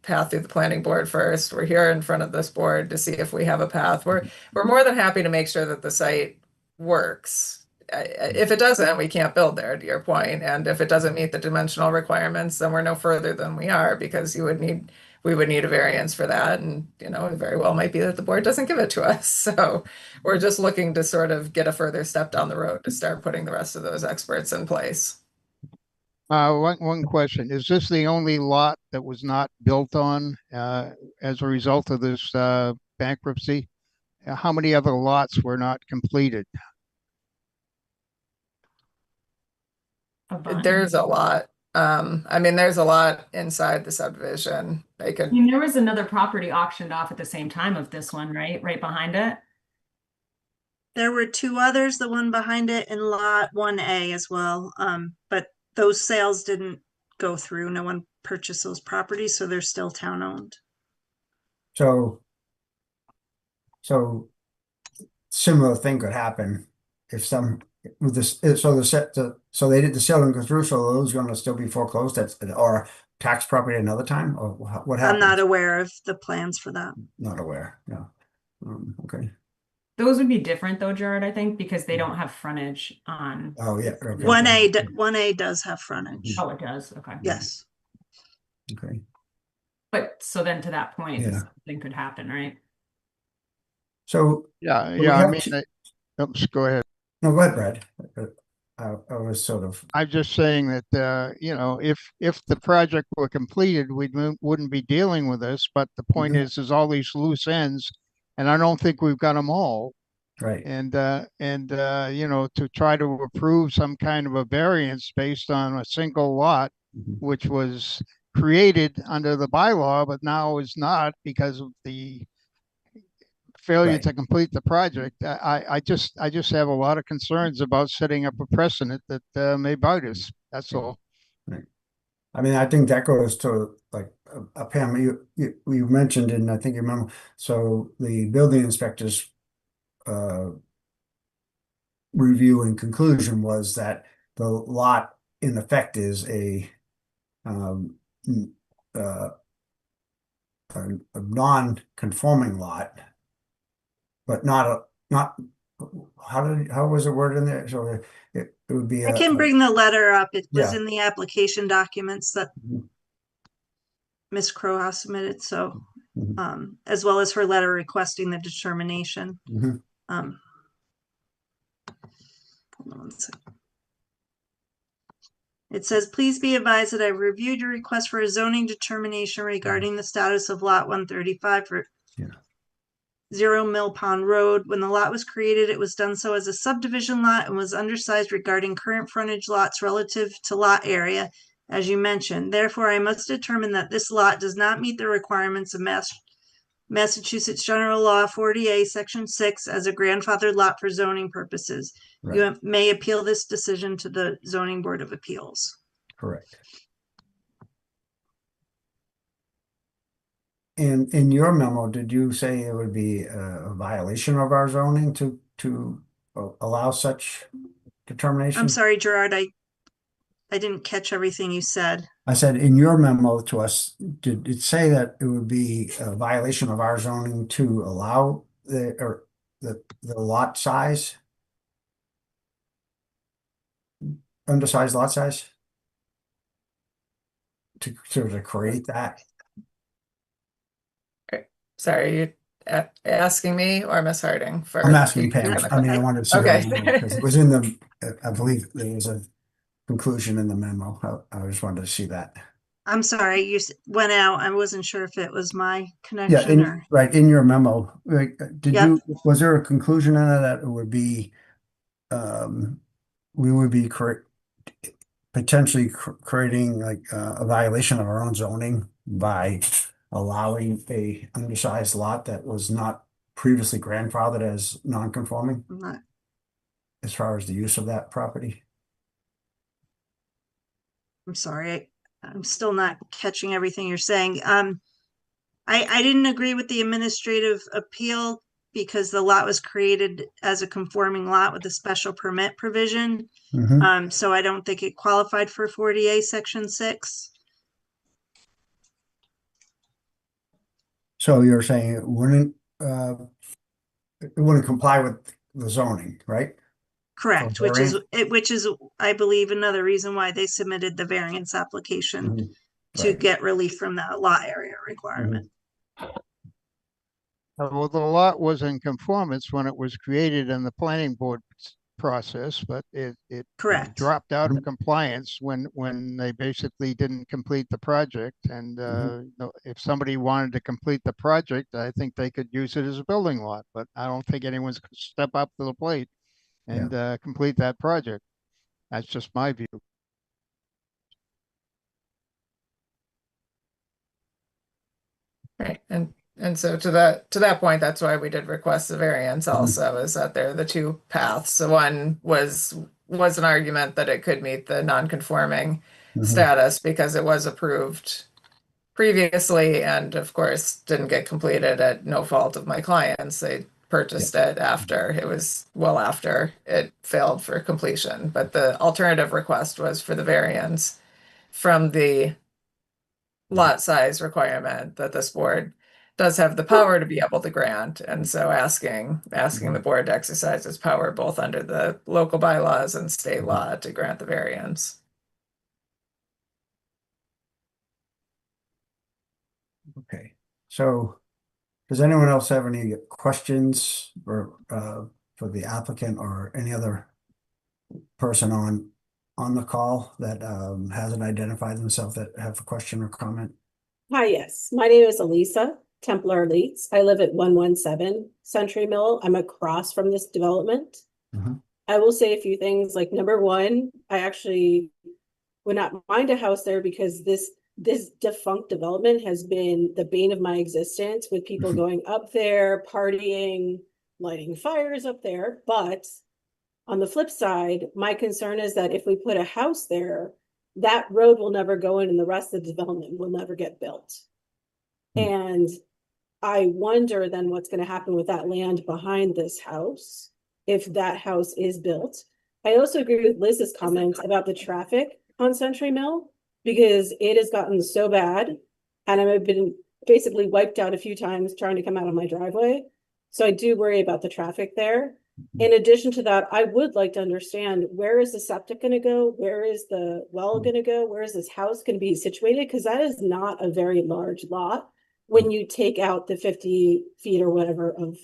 path through the planning board first. We're here in front of this board to see if we have a path. We're more than happy to make sure that the site works. If it doesn't, we can't build there, to your point. And if it doesn't meet the dimensional requirements, then we're no further than we are, because we would need a variance for that. And, you know, it very well might be that the board doesn't give it to us. So we're just looking to sort of get a further step down the road to start putting the rest of those experts in place. One question. Is this the only lot that was not built on as a result of this bankruptcy? How many other lots were not completed? A bunch. There's a lot. I mean, there's a lot inside the subdivision. They I could, mean, there was another property auctioned off at the same time of this one, right? Right behind it. There were two others, the one behind it in lot 1A as well. But those sales didn't go through. No one purchased those properties, so they're still town owned. So similar thing could happen if some with this. So so they did the sale and go through. So those going to still be foreclosed. Or tax property another time, or what I'm happens? not aware of the plans for that. Not aware. Yeah. Okay. Those would be different though, Jared, I think, because they don't have frontage on. Oh yeah. Okay. 1A does have frontage. Oh, it does. Okay. Yes. Okay. But so then to that point, Yeah. something could happen, right? So Yeah, we yeah. I have mean, oops, go ahead. no, go ahead, Brad. I was sort of I'm just saying that you know, if the project were completed, wouldn't be dealing with this. But the point Mhm. is, there's all these loose ends, and I don't think we've got them all. right. And you know, to try to approve some kind of a variance based on a single lot, Mhm. which was created under the bylaw, but now is not because of the failure Right. to complete the project. I just have a lot of concerns about setting up a precedent that may bite us. That's all. Right. I mean, I think that goes to like Pam, you mentioned, and I think you remember, so the building inspector's review and conclusion was that the lot in effect is um, n- uh, a non-conforming lot, but not how was it worded in there? So it would be I can a bring the letter up. It was yeah. in the application documents that Mhm. Ms. Crowhouse submitted. So, Mhm. as well as her letter requesting the determination. Mhm. Hold on one second. It says, please be advised that I reviewed your request for a zoning determination regarding the status of lot 135 for Yeah. 0 Mill Pond Road. When the lot was created, it was done so as a subdivision lot and was undersized regarding current frontage lots relative to lot area, as you mentioned. Therefore, I must determine that this lot does not meet the requirements of Massachusetts General Law 40A, Section 6 as a grandfathered lot for zoning purposes. Right. You may appeal this decision to the Zoning Board of Appeals. Correct. And in your memo, did you say it would be a violation of our zoning to allow such determination? I'm sorry, Gerard, I didn't catch everything you said. I said in your memo to us, did it say that it would be a violation of our zoning to allow the lot size? Undersized lot size? To create that? sorry, you asking me or Miss Harding for? I'm asking Pam. I mean, I wanted to see Okay. because it was in the, I believe there was a conclusion in the memo. I just wanted to see that. I'm sorry, you went out. I wasn't sure if it was my Yeah, connection or. right, in your memo, like, Yep. was there a conclusion in it that it would be, we would be potentially creating like a violation of our own zoning by allowing a undersized lot that was not previously grandfathered as non-conforming I'm not, as far as the use of that property? I'm sorry, I'm still not catching everything you're saying. I didn't agree with the administrative appeal because the lot was created as a conforming lot with a special permit provision. Mhm. So I don't think it qualified for 40A Section 6. So you're saying it wouldn't comply with the zoning, right? Correct, For which is, I believe, another reason why they submitted the variance application Mhm. to Right. get relief from that lot area requirement. Well, the lot was in conformance when it was created in the planning board process, but it Correct. dropped out of Mhm. compliance when they basically didn't complete the project. And if somebody wanted to complete the project, I think they could use it as a building lot, but I don't think anyone's gonna step up to the plate and complete that project. That's just my view. Right, and so to that point, that's why we did request the variance Mhm. also, is that there are the two paths. So one was an argument that it could meet the non-conforming Mhm. status because it was approved previously and of course didn't get completed at no fault of my clients. They purchased it after it was well after it failed for completion. But the alternative request was for the variance from the lot size requirement that this board does have the power to be able to grant. And so asking the board to exercise its power both under the local bylaws and state law to grant the variance. Okay, so does anyone else have any questions for the applicant or any other person on the call that hasn't identified themselves that have a question or comment? Hi, yes. My name is Elisa Templar Leeds. I live at 117 Century Mill. I'm across from this development. Mhm. I will say a few things. Like, number one, I actually would not mind a house there because this defunct development has been the bane of my existence, with people going up there, partying, lighting fires up there. But on the flip side, my concern is that if we put a house there, that road will never go in and the rest of the development will never get built. And I wonder then what's going to happen with that land behind this house if that house is built. I also agree with Liz's comments about the traffic on Century Mill, because it has gotten so bad and I've been basically wiped out a few times trying to come out of my driveway. So I do worry about the traffic there. In addition to that, I would like to understand, where is the septic going to go? Where is the well going to go? Where is this house going to be situated? Because that is not a very large lot when you take out the 50 feet or whatever of,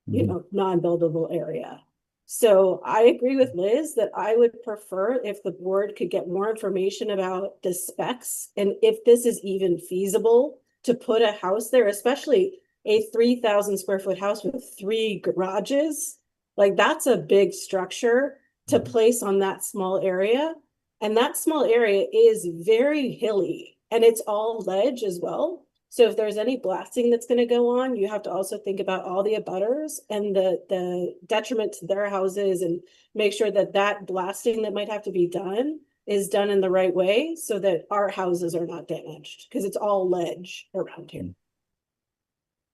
non-buildable area. So I agree with Liz that I would prefer if the board could get more information about the specs and if this is even feasible to put a house there, especially a 3,000 square foot house with 3 garages. Like, that's a big structure to place on that small area. And that small area is very hilly and it's all ledge as well. So if there's any blasting that's going to go on, you have to also think about all the abutters and the detriment to their houses, and make sure that that blasting that might have to be done is done in the right way so that our houses are not damaged, because it's all ledge around here.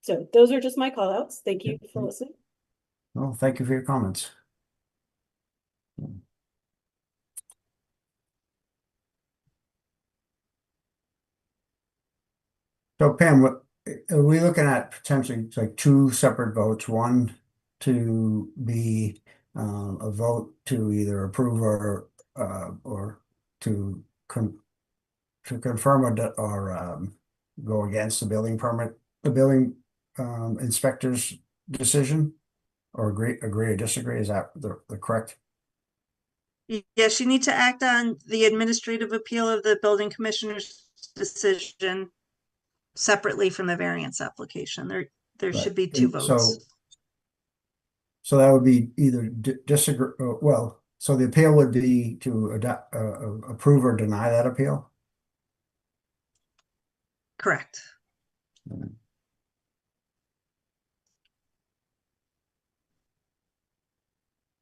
So those are just my call outs. Thank you for listening. Well, thank you for your comments. So Pam, are we looking at potentially like 2 separate votes? One to be a vote to either approve or to confirm or go against the building permit, the building inspector's decision, or agree or disagree? Is that the correct? Yes, you need to act on the administrative appeal of the building commissioner's decision separately from the variance application. There should be 2 votes. So that would be either disagree, well, so the appeal would be to approve or deny that appeal? Correct.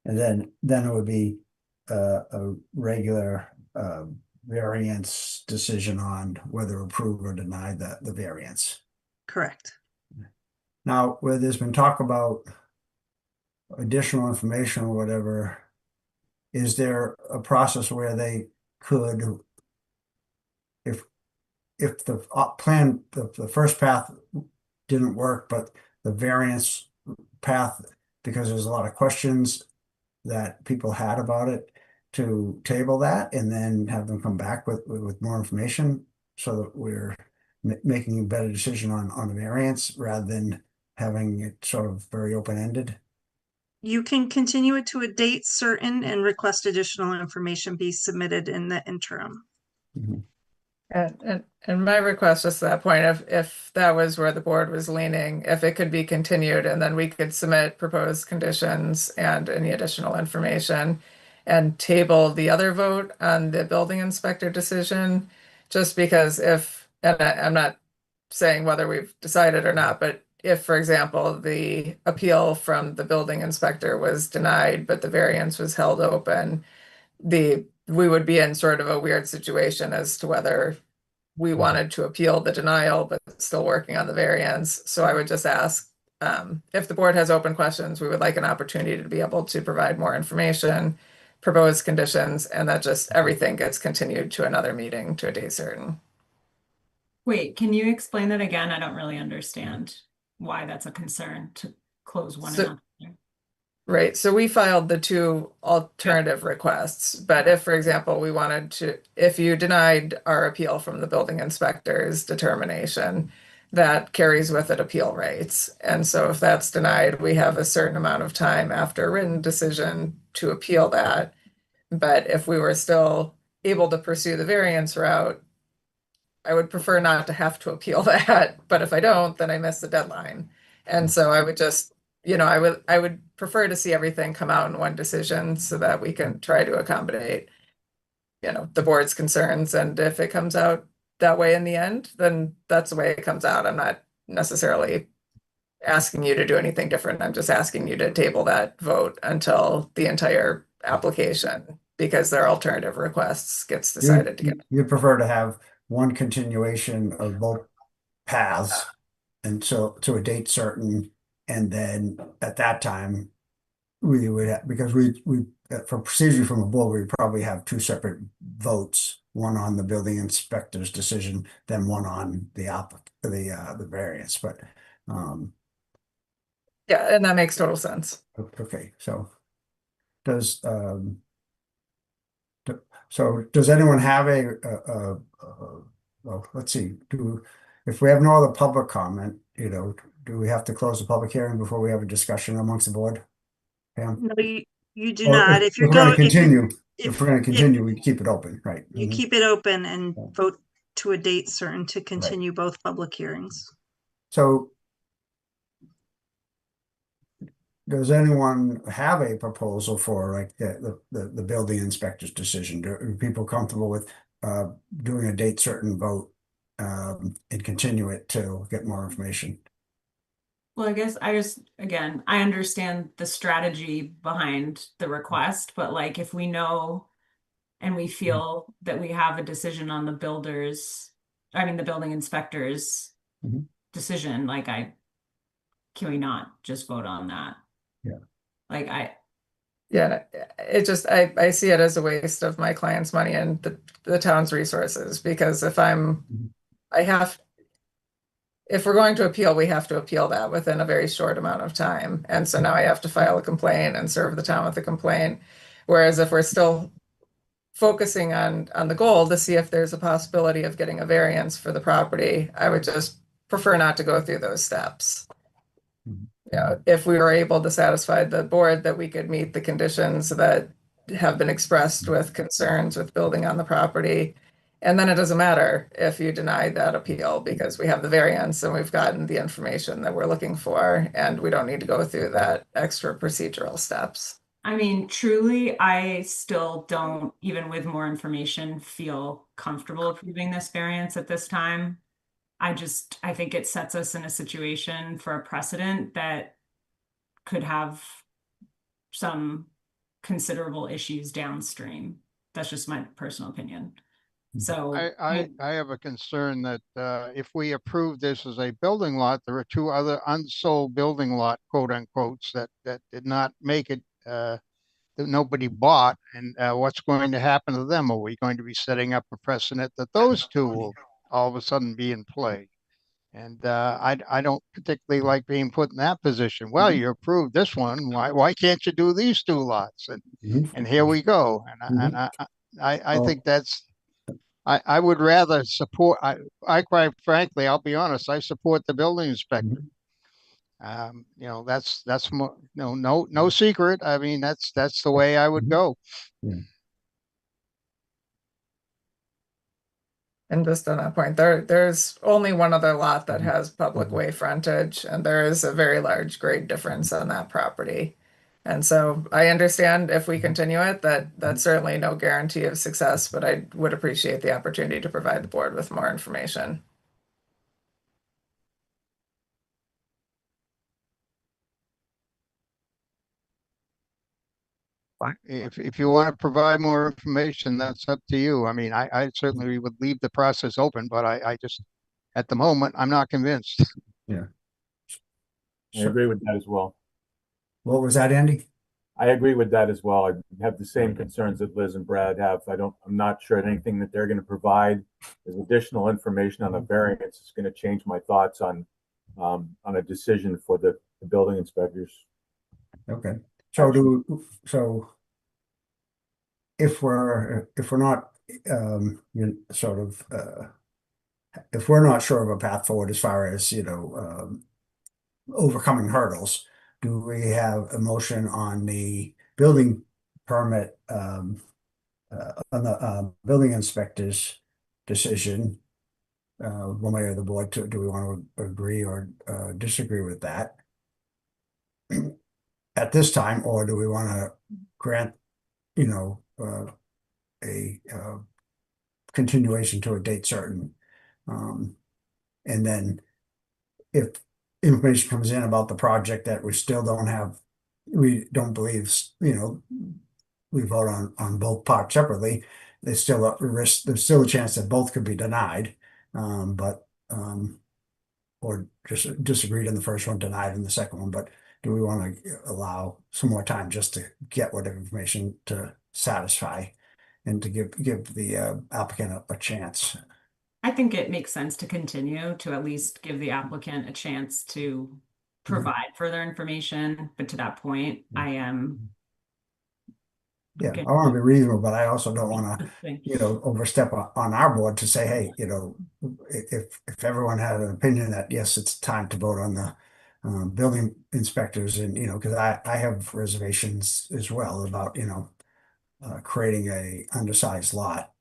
And then it would be a regular variance decision on whether approve or deny the variance. Correct. Now, where there's been talk about additional information or whatever, is there a process where they could, if the plan, the first path didn't work, but the variance path, because there's a lot of questions that people had about it, to table that and then have them come back with more information so that we're making a better decision on the variance rather than having it sort of very open-ended? You can continue it to a date certain and request additional information be submitted in the interim. Mhm. And my request just at that point, if that was where the board was leaning, if it could be continued and then we could submit proposed conditions and any additional information and table the other vote on the building inspector decision, just because I'm not saying whether we've decided or not, but if, for example, the appeal from the building inspector was denied, but the variance was held open, we would be in sort of a weird situation as to whether we wanted to appeal the denial, but still working on the variance. So I would just ask, if the board has open questions, we would like an opportunity to be able to provide more information, propose conditions, and that just everything gets continued to another meeting to a date certain. Wait, can you explain that again? I don't really understand why that's a concern to close one So- and not the other. Right, so we filed the two alternative requests, but if, for example, we wanted to, if you denied our appeal from the building inspector's determination, that carries with it appeal rights. And so if that's denied, we have a certain amount of time after a written decision to appeal that. But if we were still able to pursue the variance route, I would prefer not to have to appeal that, but if I don't, then I miss the deadline. And so I would just, I would prefer to see everything come out in one decision so that we can try to accommodate, the board's concerns. And if it comes out that way in the end, then that's the way it comes out. I'm not necessarily asking you to do anything different. I'm just asking you to table that vote until the entire application, because their alternative requests gets decided together. You'd prefer to have one continuation of both paths and so to a date certain, and then at that time we would because we for procedure from a board, we probably have two separate votes, one on the building inspector's decision, then one on the variance. But Yeah, and that makes total sense. okay, so does does anyone have well, let's see, if we have no other public comment, do we have to close the public hearing before we have a discussion amongst the board? Pam? No, you do Or not. if we're going to continue, if we're going to if continue, we keep it open, right? you Mhm. keep it open and Yeah. vote to a date certain to continue both public hearings. So does anyone have a proposal for like the building inspector's decision? Are people comfortable with doing a date certain vote and continue it to get more information? Well, I guess again, I understand the strategy behind the request, but like if we know and we feel that we have a decision on the building inspector's Mhm. decision, can we not just vote on that? Yeah. Yeah, it just, I see it as a waste of my client's money and the town's resources, because Mhm. if we're going to appeal, we have to appeal that within a very short amount of time. And so now I have to file a complaint and serve the town with a complaint. Whereas if we're still focusing on the goal to see if there's a possibility of getting a variance for the property, I would just prefer not to go through those steps. Mhm. If we were able to satisfy the board that we could meet the conditions that have been expressed with concerns with building on the property. And then it doesn't matter if you deny that appeal, because we have the variance and we've gotten the information that we're looking for, and we don't need to go through that extra procedural steps. I mean, truly, I still don't, even with more information, feel comfortable approving this variance at this time. I think it sets us in a situation for a precedent that could have some considerable issues downstream. That's just my personal opinion. So I have a concern that if we approve this as a building lot, there are two other unsold building lot, quote unquotes, that did not make it, that nobody bought. And what's going to happen to them? Are we going to be setting up a precedent that those two will all of a sudden be in play? And I don't particularly like being put in that position. Well, you approved this one. Why can't you do these two lots? And here we go. And I think that's, I would rather support, I quite frankly, I'll be honest, I support the building inspector. You know, that's more, no secret. I mean, that's the way I would go. And just on that point, there's only one other lot that has public way frontage, and there is a very large grade difference on that property. And so I understand if we continue it, that's certainly no guarantee of success, but I would appreciate the opportunity to provide the board with more information. If you want to provide more information, that's up to you. I mean, I certainly would leave the process open, but I just, at the moment, I'm not convinced. Yeah. I agree with that as well. What was that, Andy? I agree with that as well. I have the same concerns that Liz and Brad have. I'm not sure anything that they're going to provide as additional information on a variance is going to change my thoughts on a decision for the building inspectors. Okay. So if we're not sort of if we're not sure of a path forward as far as overcoming hurdles, do we have a motion on the building permit on the building inspector's decision, one way or the board, do we want to agree or disagree with that at this time, or do we want to grant a continuation to a date certain? And then if information comes in about the project that we still we don't believe, we vote on both parts separately, there's still a risk, there's still a chance that both could be denied, or just disagreed in the first one, denied in the second one. But do we want to allow some more time just to get whatever information to satisfy and to give the applicant a chance? I think it makes sense to continue to at least give the applicant a chance to provide further information. But to that point, I am. Yeah, I want to be reasonable, but I also don't want to, overstep on our board to say, hey, if everyone had an opinion that, yes, it's time to vote on the building inspectors, and, because I have reservations as well about, creating a undersized lot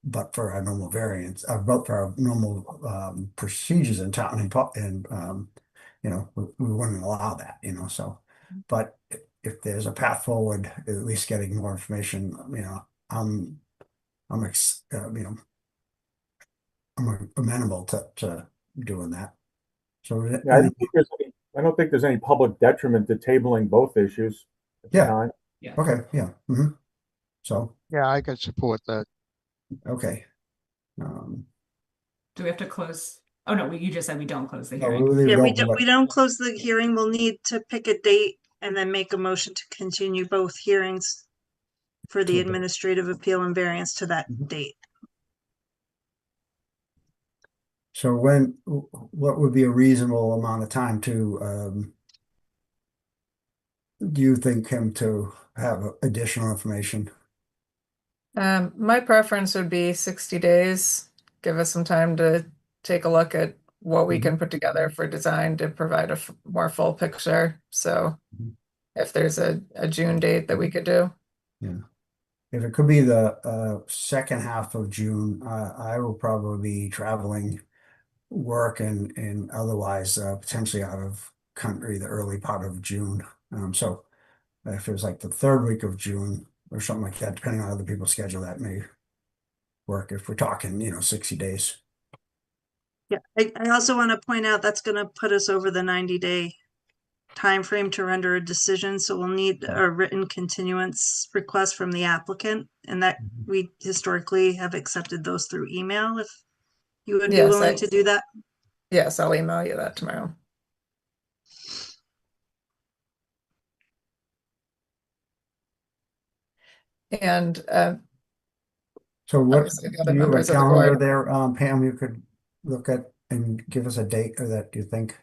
but for our normal variance, but for our normal procedures in town, and we wouldn't allow that, so, but if there's a path forward, at least getting more information, I'm amenable to doing that. So Yeah, I don't think there's any public detriment to tabling both issues at the time. Yeah. Okay. Yeah. So. Yeah, I could support that. Okay. Do we have to close? Oh no, you just said we don't close the No, hearing. Yeah, we don't close the hearing. We'll need to pick a date and then make a motion to continue both hearings for the administrative appeal and variance to that date. So what would be a reasonable amount of time to, do you think, him to have additional information? My preference would be 60 days. Give us some time to take a look at what we can put together for design to provide a more full picture. So if there's a June date that we could do. Yeah. If it could be the second half of June, I will probably be traveling work and otherwise potentially out of country the early part of June. So if it was like the third week of June or something like that, depending on other people's schedule, that may work if we're talking, 60 days. Yeah, I also want to point out that's going to put us over the 90-day timeframe to render a decision, so we'll need a written continuance request from the applicant, and that we historically have accepted those through email, if you would be Yes, willing to do that. yes, I'll email you that tomorrow. And So what, obviously the do other you have a members of the calendar board. there, Pam, you could look at and give us a date or that you think?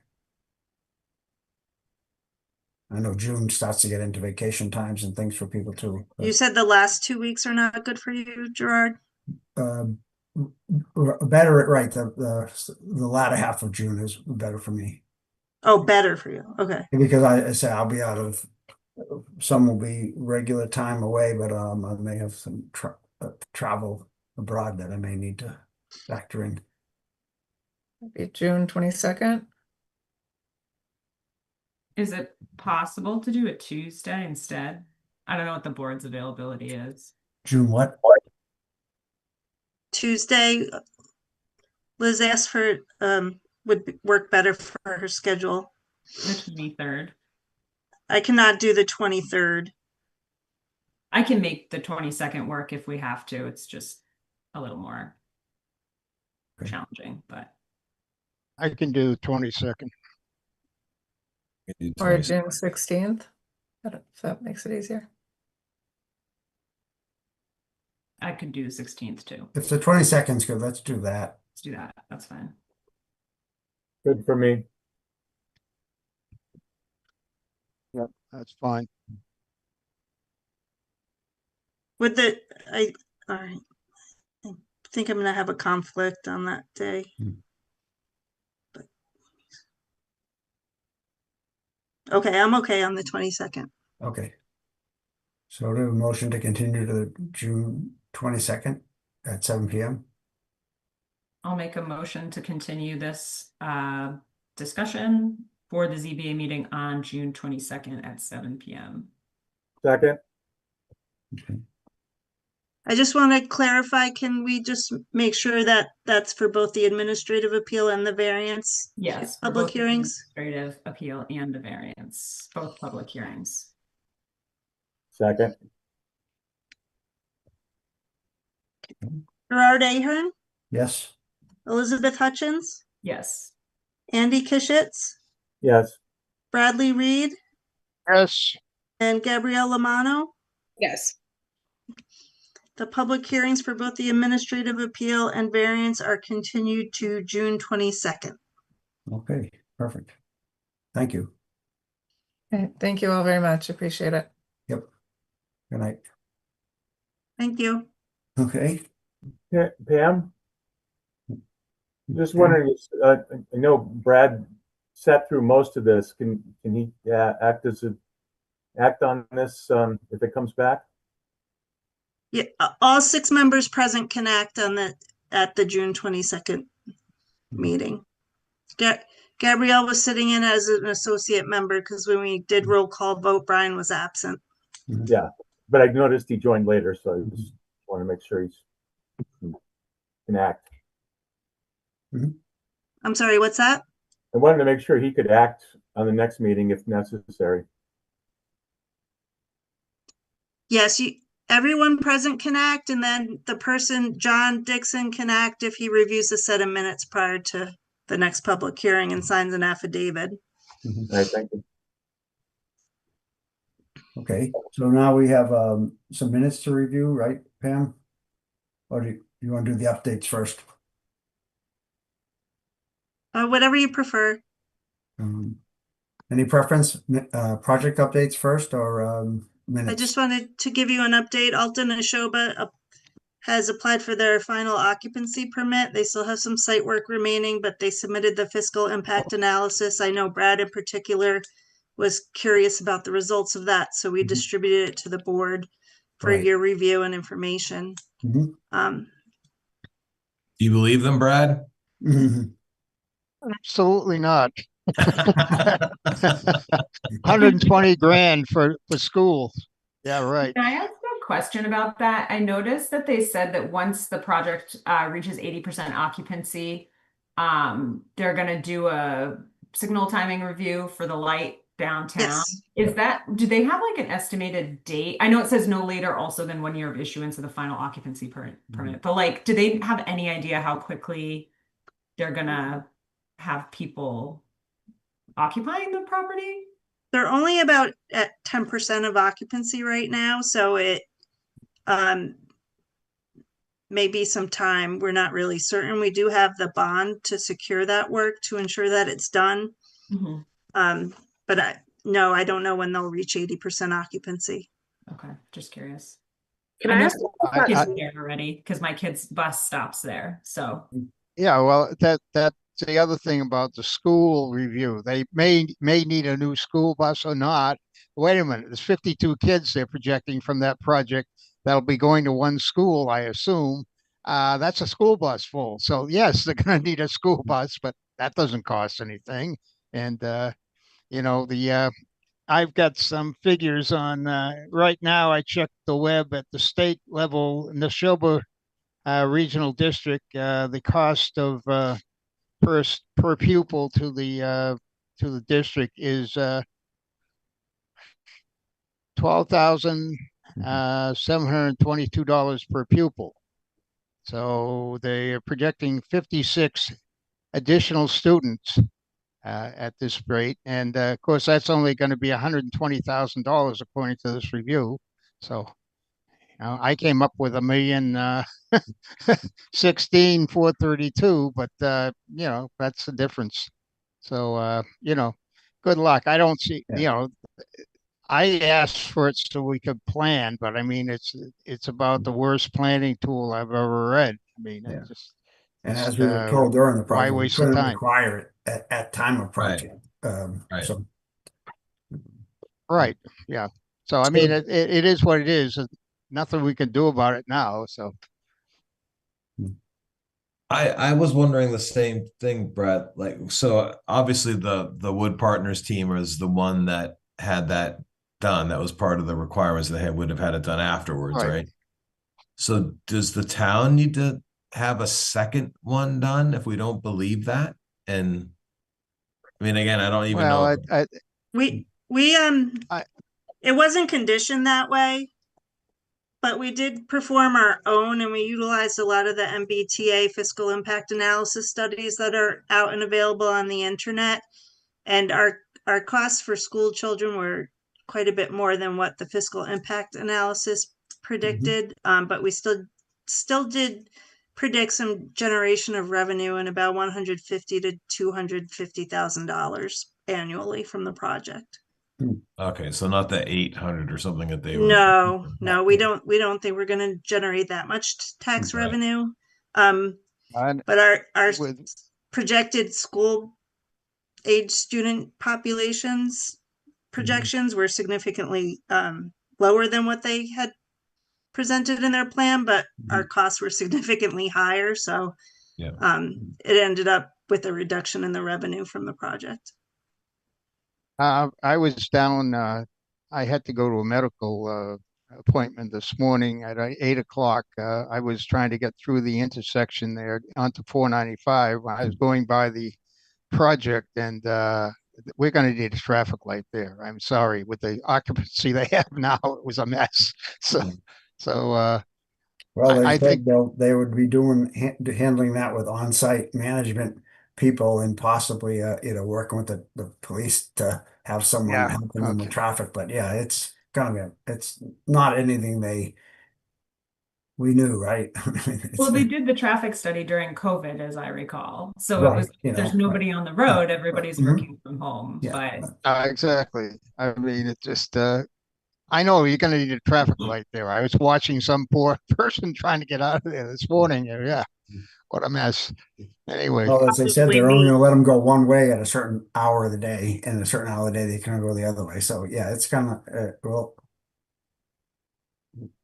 I know June starts to get into vacation times and things for people too. You said the last 2 weeks are not good for you, Gerard? Better, right, the latter half of June is better for me. Oh, better for you. Okay. Because I say I'll be out of, some will be regular time away, but I may have some travel abroad that I may need to factor in. Maybe June 22nd. Is it possible to do a Tuesday instead? I don't know what the board's availability is. June what? Tuesday, Liz asked for, work better for her schedule. The 23rd. I cannot do the 23rd. I can make the 22nd work if we have to. It's just a little more Okay. challenging, but I can do 22nd. Or June 16th, if that makes it easier. I could do the 16th too. If the 22nd's good, let's do that. Let's do that. That's fine. Good for me. Yep, that's fine. All right. I think I'm gonna have a conflict on that day. But okay, I'm okay on the 22nd. Okay. So do a motion to continue to June 22nd at 7 p.m. I'll make a motion to continue this discussion for the ZBA meeting on June 22nd at 7 p.m. Second, Okay. I just want to clarify, can we just make sure that that's for both the administrative appeal and the variance? Yes, for Public both the hearings? administrative appeal and the variance, both public hearings. second, Gerard Ahern, Yes. Elizabeth Hutchins, Yes. Andy Kishitz, yes, Bradley Reed, Yes, and Gabrielle Lamano. Yes. The public hearings for both the administrative appeal and variance are continued to June 22nd. Okay, perfect. Thank you. Okay, thank you all very much. Appreciate it. Yep. Good night. Thank you. Okay. Pam? Just wondering, I know Brad sat through most of this. Can he act on this if it comes back? Yeah, all 6 members present can act on at the June 22nd meeting. Gabrielle was sitting in as an associate member because when we did roll call vote, Brian was absent. Yeah, but I noticed he joined later, so I just want to make sure he can act. I'm sorry, what's that? I wanted to make sure he could act on the next meeting if necessary. Yes, everyone present can act, and then the person, John Dixon, can act if he reviews a set of minutes prior to the next public hearing and signs an affidavit. All right, thank you. Okay, so now we have some minutes to review, right, Pam? Or do you want to do the updates first? Whatever you prefer. Any preference, project updates first or minutes? I just wanted to give you an update. Alton and Ashoba has applied for their final occupancy permit. They still have some site work remaining, but they submitted the fiscal impact analysis. I know Brad in particular was curious about the results of that, so we distributed it to the board for your review and information. Do you believe them, Brad? absolutely not. 120 grand for school. Yeah, right. Can I ask a question about that? I noticed that they said that once the project reaches 80% occupancy, they're going to do a signal timing review for the light downtown. Yes. Is that, do they have like an estimated date? I know it says no later also than 1 year of issuance of the final occupancy permit, but like, do they have any idea how quickly they're gonna have people occupying the property? They're only about at 10% of occupancy right now, so it may be some time. We're not really certain. We do have the bond to secure that work to ensure that it's done. But no, I don't know when they'll reach 80% occupancy. Okay, just curious. Can I I know ask? kids there already because my kid's bus stops there. So Yeah, well, that's the other thing about the school review. They may need a new school bus or not. Wait a minute, there's 52 kids they're projecting from that project that'll be going to one school, I assume. That's a school bus full. So yes, they're going to need a school bus, but that doesn't cost anything. And I've got some figures on right now. I checked the web at the state level, Neshoba regional district. The cost of per pupil to the district is $12,722 per pupil. So they are projecting 56 additional students at this rate, and of course that's only going to be $120,000 according to this review. So I came up with 1,016,432, but that's the difference. So good luck. I don't see, I asked for it so we could plan, but I mean it's about the worst planning tool I've ever read. I mean, Yeah. just And as we were told during the why project, we waste the couldn't time? require it at time of Right. project. Right. So Right. Yeah. So I mean, it is what it is. Nothing we can do about it now. So I was wondering the same thing, Brett. Like, so obviously the Wood Partners team is the one that had that done. That was part of the requirements. They would have had it done afterwards, right? So does the town need to have a second one done if we don't believe that? And I mean, again, I don't even know. It wasn't conditioned that way, but we did perform our own, and we utilized a lot of the MBTA fiscal impact analysis studies that are out and available on the internet. And our costs for school children were quite a bit more than what the fiscal impact analysis predicted. But we still did predict some generation of revenue in about $150,000 to $250,000 annually from the project. Okay, so not the 800 or something that they were. No, we don't think we're going to generate that much tax revenue. But our projected school age student populations projections were significantly lower than what they had presented in their plan, but our costs were significantly higher. So it ended up with a reduction in the revenue from the project. I was down. I had to go to a medical appointment this morning at 8 o'clock. I was trying to get through the intersection there onto 495. I was going by the project, and we're going to need a traffic light there. I'm sorry, with the occupancy they have now, it was a mess. Well, I think they would be handling that with on-site management people and possibly working with the police to have someone helping them with traffic. But yeah, it's not anything we knew, right? well, they did the traffic study during COVID, as I recall. So it was there's nobody on the road, everybody's working from home. But exactly. I mean, it just I know you're going to need a traffic light there. I was watching some poor person trying to get out of there this morning. Yeah, what a mess. Anyway, well, as they said, they're only going to let them go one way at a certain hour of the day, and a certain hour of the day they can go the other way. So yeah, it's kind of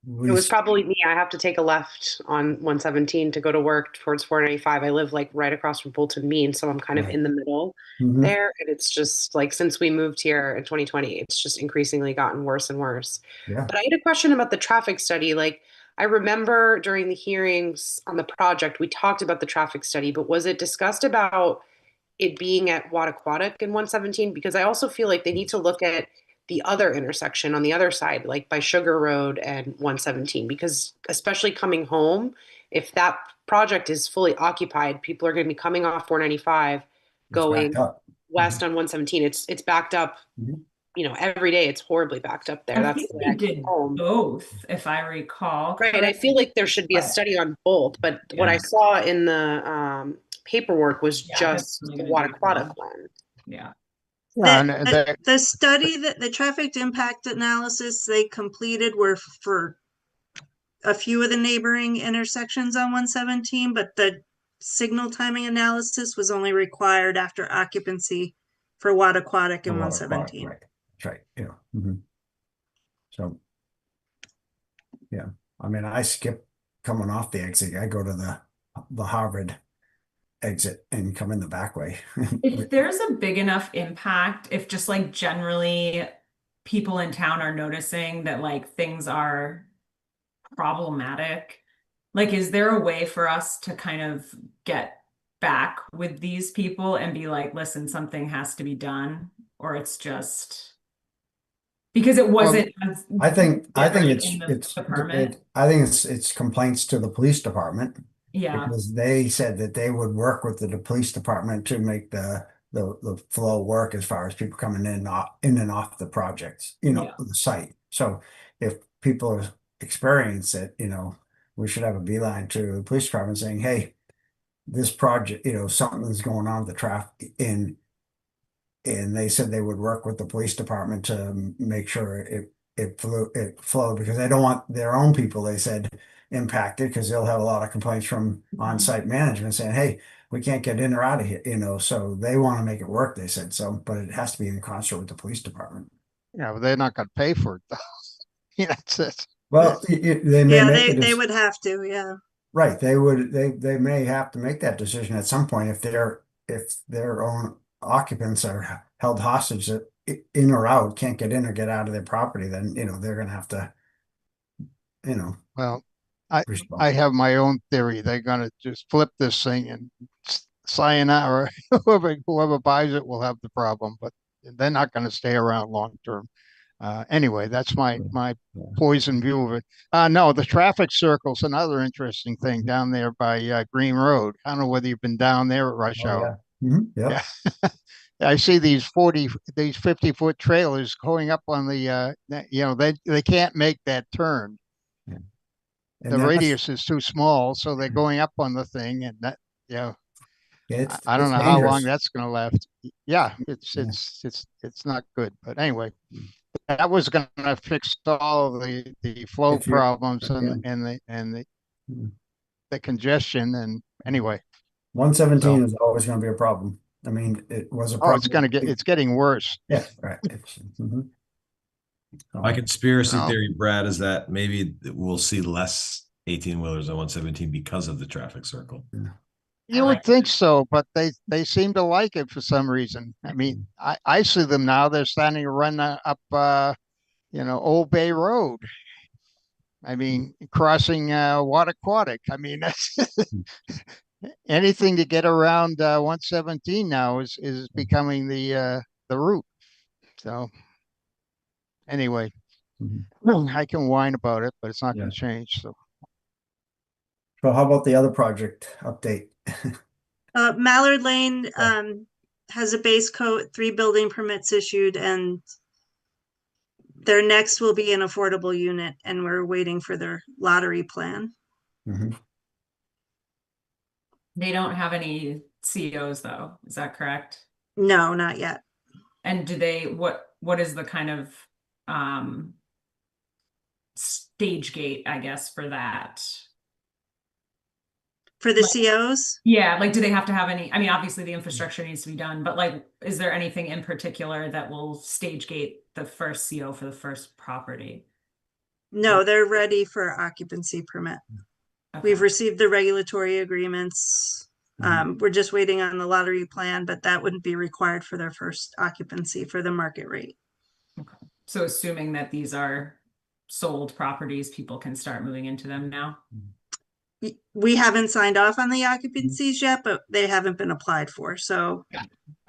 it was probably me. I have to take a left on 117 to go to work towards 495. I live like right across from Fulton Mean, so I'm kind of in the middle there. And it's just like since we moved here in 2020, it's just increasingly gotten worse and worse. Yeah. But I had a question about the traffic study. Like I remember during the hearings on the project, we talked about the traffic study, but was it discussed about it being at Wattaquatic and 117, because I also feel like they need to look at the other intersection on the other side, like by Sugar Road and 117, because especially coming home, if that project is fully occupied, people are going to be coming off 495, going west on 117. It's backed up, you know, every day. It's horribly backed up there. I That's think the way they I did home. both, if I recall. Right. I feel like there should be a study on both, but what I saw in the paperwork was just the Wattaquatic one. Yeah. The study that the traffic impact analysis they completed were for a few of the neighboring intersections on 117, but the signal timing analysis was only required after occupancy for Wattaquatic and 117. Right. That's right. Yeah. So, yeah. I mean, I skip coming off the exit. I go to the Harvard exit and come in the back way. If there's a big enough impact, if just like generally people in town are noticing that like things are problematic, like is there a way for us to kind of get back with these people and be like, listen, something has to be done, or it's just because it wasn't. I think it's the permit. I think it's complaints to the police department. Yeah. Because they said that they would work with the police department to make the flow work as far as people coming in and off the projects, the site. So if people experience it, we should have a beeline to the police department saying, hey, this project, something's going on with the traffic and they said they would work with the police department to make sure it flowed because they don't want their own people, they said, impacted because they'll have a lot of complaints from on-site management saying, hey, we can't get in or out of here, so they want to make it work, they said. So, but it has to be in concert with the police department. Yeah, they're not going to pay for it though. That's it. Well, they may they would have to, yeah. Right. They may have to make that decision at some point if their own occupants are held hostage that in or out can't get in or get out of their property, then they're gonna have to, well, I have my own theory. They're gonna just flip this thing and sayonara. Whoever buys it will have the problem, but they're not going to stay around long term. Anyway, that's my poison view of it. No, the traffic circle's another interesting thing down there by Green Road. I don't know whether you've been down there at rush hour. Yeah. I see these 50-foot trailers going up on the, they can't make that turn. Yeah. The radius is too small, so they're going up on the thing, and that, I don't know how long that's going to last. Yeah, it's not good. But anyway, that was going to fix all the flow problems and the congestion. And anyway, 117 is always going to be a problem. I mean, it was a problem. It's getting worse. Yeah, right. My conspiracy theory, Brad, is that maybe we'll see less 18-wheelers on 117 because of the traffic circle. Yeah. You would think so, but they seem to like it for some reason. I mean, I see them now. They're starting to run up, Old Bay Road. I mean, crossing Wattaquatic. I mean, that's anything to get around 117 now is becoming the route. So anyway, I can whine about it, but it's not going to change. So how about the other project update? Mallard Lane has a base coat, 3 building permits issued, and their next will be an affordable unit, and we're waiting for their lottery plan. They don't have any CEOs though, is that correct? No, not yet. And do they, what is the kind of stage gate, I guess, for that? For the COs? Yeah, like do they have to have any, I mean, obviously the infrastructure needs to be done, but like, is there anything in particular that will stage gate the first CO for the first property? No, they're ready for occupancy permit. Okay. We've received the regulatory agreements. We're just waiting on the lottery plan, but that wouldn't be required for their first occupancy for the market rate. Okay. So assuming that these are sold properties, people can start moving into them now? we haven't signed off on the occupancies yet, but they haven't been applied for, so.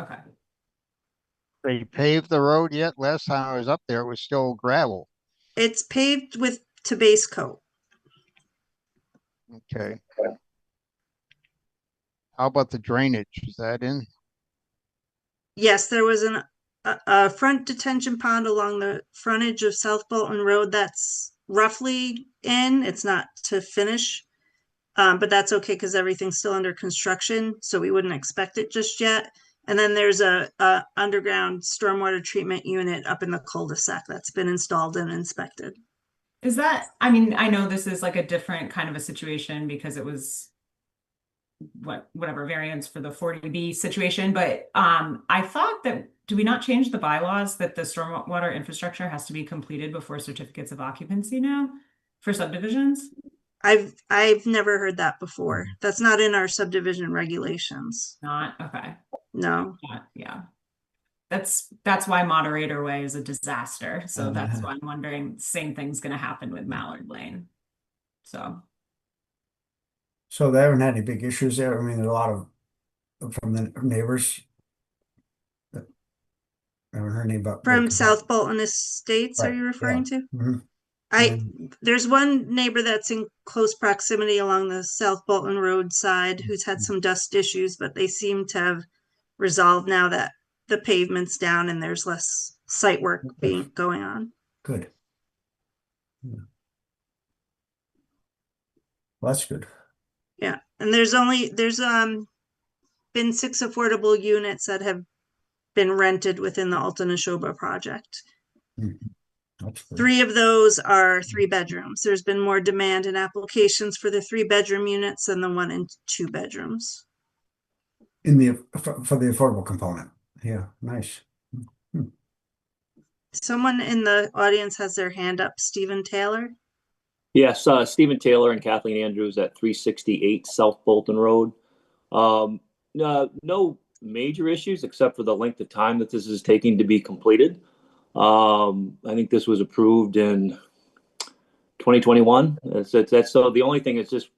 Okay. They paved the road yet? Last time I was up there, it was still gravel. It's paved to base coat. Okay. How about the drainage? Is that in? Yes, there was a front detention pond along the frontage of South Bolton Road that's roughly in. It's not to finish, but that's okay because everything's still under construction, so we wouldn't expect it just yet. And then there's a underground stormwater treatment unit up in the cul-de-sac that's been installed and inspected. Is that, I mean, I know this is like a different kind of a situation because it was whatever variance for the 40B situation, but I thought that, do we not change the bylaws that the stormwater infrastructure has to be completed before certificates of occupancy now for subdivisions? I've never heard that before. That's not in our subdivision regulations. Not, okay. No. Yeah. That's why Moderator Way is a disaster. So that's why I'm wondering, same thing's gonna happen with Mallard Lane. So they haven't had any big issues there. I mean, there's a lot of from the neighbors. I haven't heard any about From South Bolton Estates, are you referring to? There's one neighbor that's in close proximity along the South Bolton Road side who's had some dust issues, but they seem to have resolved now that the pavement's down and there's less site work going on. Good. Yeah. Well, that's good. Yeah, and there's been 6 affordable units that have been rented within the Alta Neshoba project. Mm-hmm. 3 of those are 3 bedrooms. There's been more demand and applications for the 3-bedroom units than the 1 and 2 bedrooms. In the for the affordable component. Yeah, nice. Hmm. Someone in the audience has their hand up. Stephen Taylor. Yes, Stephen Taylor and Kathleen Andrews at 368 South Bolton Road. No major issues except for the length of time that this is taking to be completed. I think this was approved in 2021. That's so the only thing is just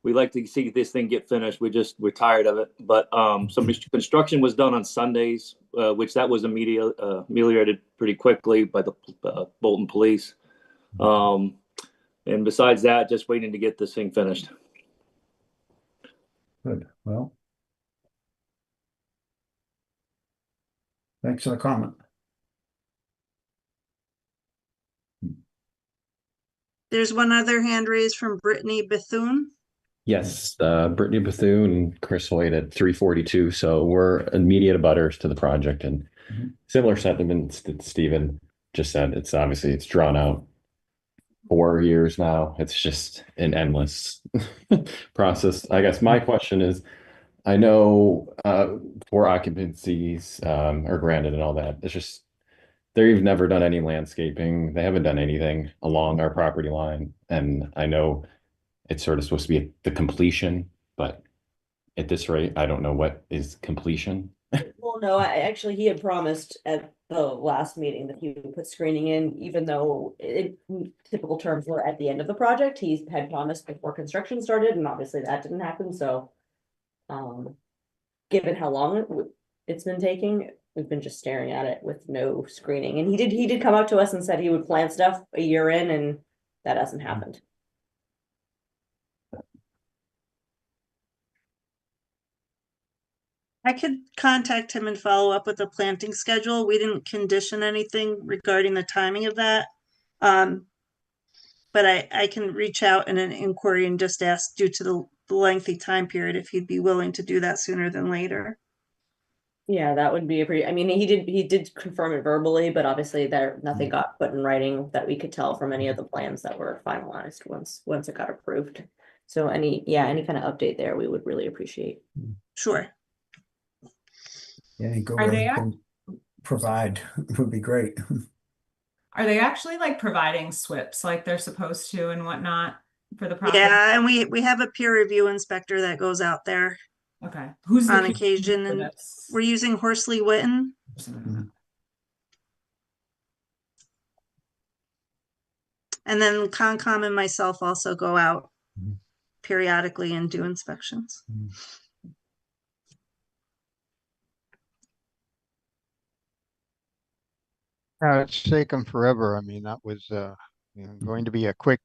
we like to see this thing get finished. We're tired of it. But some construction was done on Sundays, which that was ameliorated pretty quickly by the Bolton police. And besides that, just waiting to get this thing finished. Good. Well, thanks for the comment. There's one other hand raised from Brittany Bethune. Yes, Brittany Bethune and Chris Hoyt at 342. So we're immediate abutters to the project, and similar sentiments that Stephen just said. It's drawn out 4 years now. It's just an endless process. I guess my question is, I know for occupancies are granted and all that. It's just they've never done any landscaping. They haven't done anything along our property line, and I know it's sort of supposed to be the completion, but at this rate, I don't know what is completion. Well, no, actually he had promised at the last meeting that he would put screening in, even though typical terms were at the end of the project. He had promised before construction started, and obviously that didn't happen. So, given how long it's been taking, we've been just staring at it with no screening. And he did come up to us and said he would plant stuff a year in, and that hasn't happened. I could contact him and follow up with a planting schedule. We didn't condition anything regarding the timing of that. But I can reach out in an inquiry and just ask, due to the lengthy time period, if he'd be willing to do that sooner than later. Yeah, that would be I mean, he did confirm it verbally, but obviously nothing got put in writing that we could tell from any of the plans that were finalized once it got approved. So any kind of update there, we would really appreciate. Sure. Any go can provide would be great. are they actually like providing SWIPs like they're supposed to and whatnot for the project? Yeah, and we have a peer review inspector that goes out there. Okay. Who's on occasion, and we're using Horsley Witten. And then Concom and myself also go out periodically and do inspections. It's taken forever. I mean, that was going to be a quick,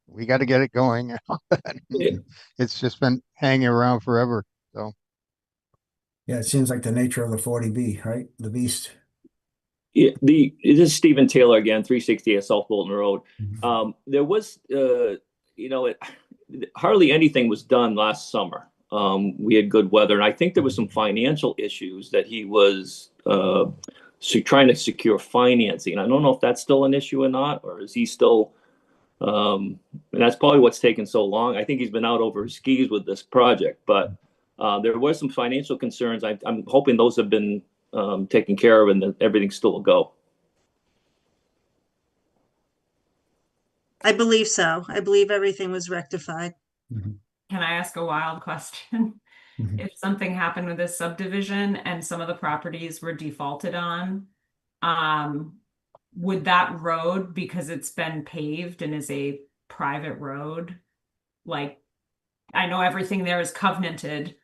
we got to get it going. It's just been hanging around forever. So Yeah, it seems like the nature of the 40B, right? The beast. Yeah, this is Stephen Taylor again, 360 at South Bolton Road. There was, hardly anything was done last summer. We had good weather, and I think there was some financial issues that he was trying to secure financing. I don't know if that's still an issue or not, or is he still? And that's probably what's taken so long. I think he's been out over his skis with this project, but there were some financial concerns. I'm hoping those have been taken care of and that everything's still a go. I believe so. I believe everything was rectified. Can I ask a wild question? If something happened with this subdivision and some of the properties were defaulted on, would that road, because it's been paved and is a private road, like, I know everything there is covenanted,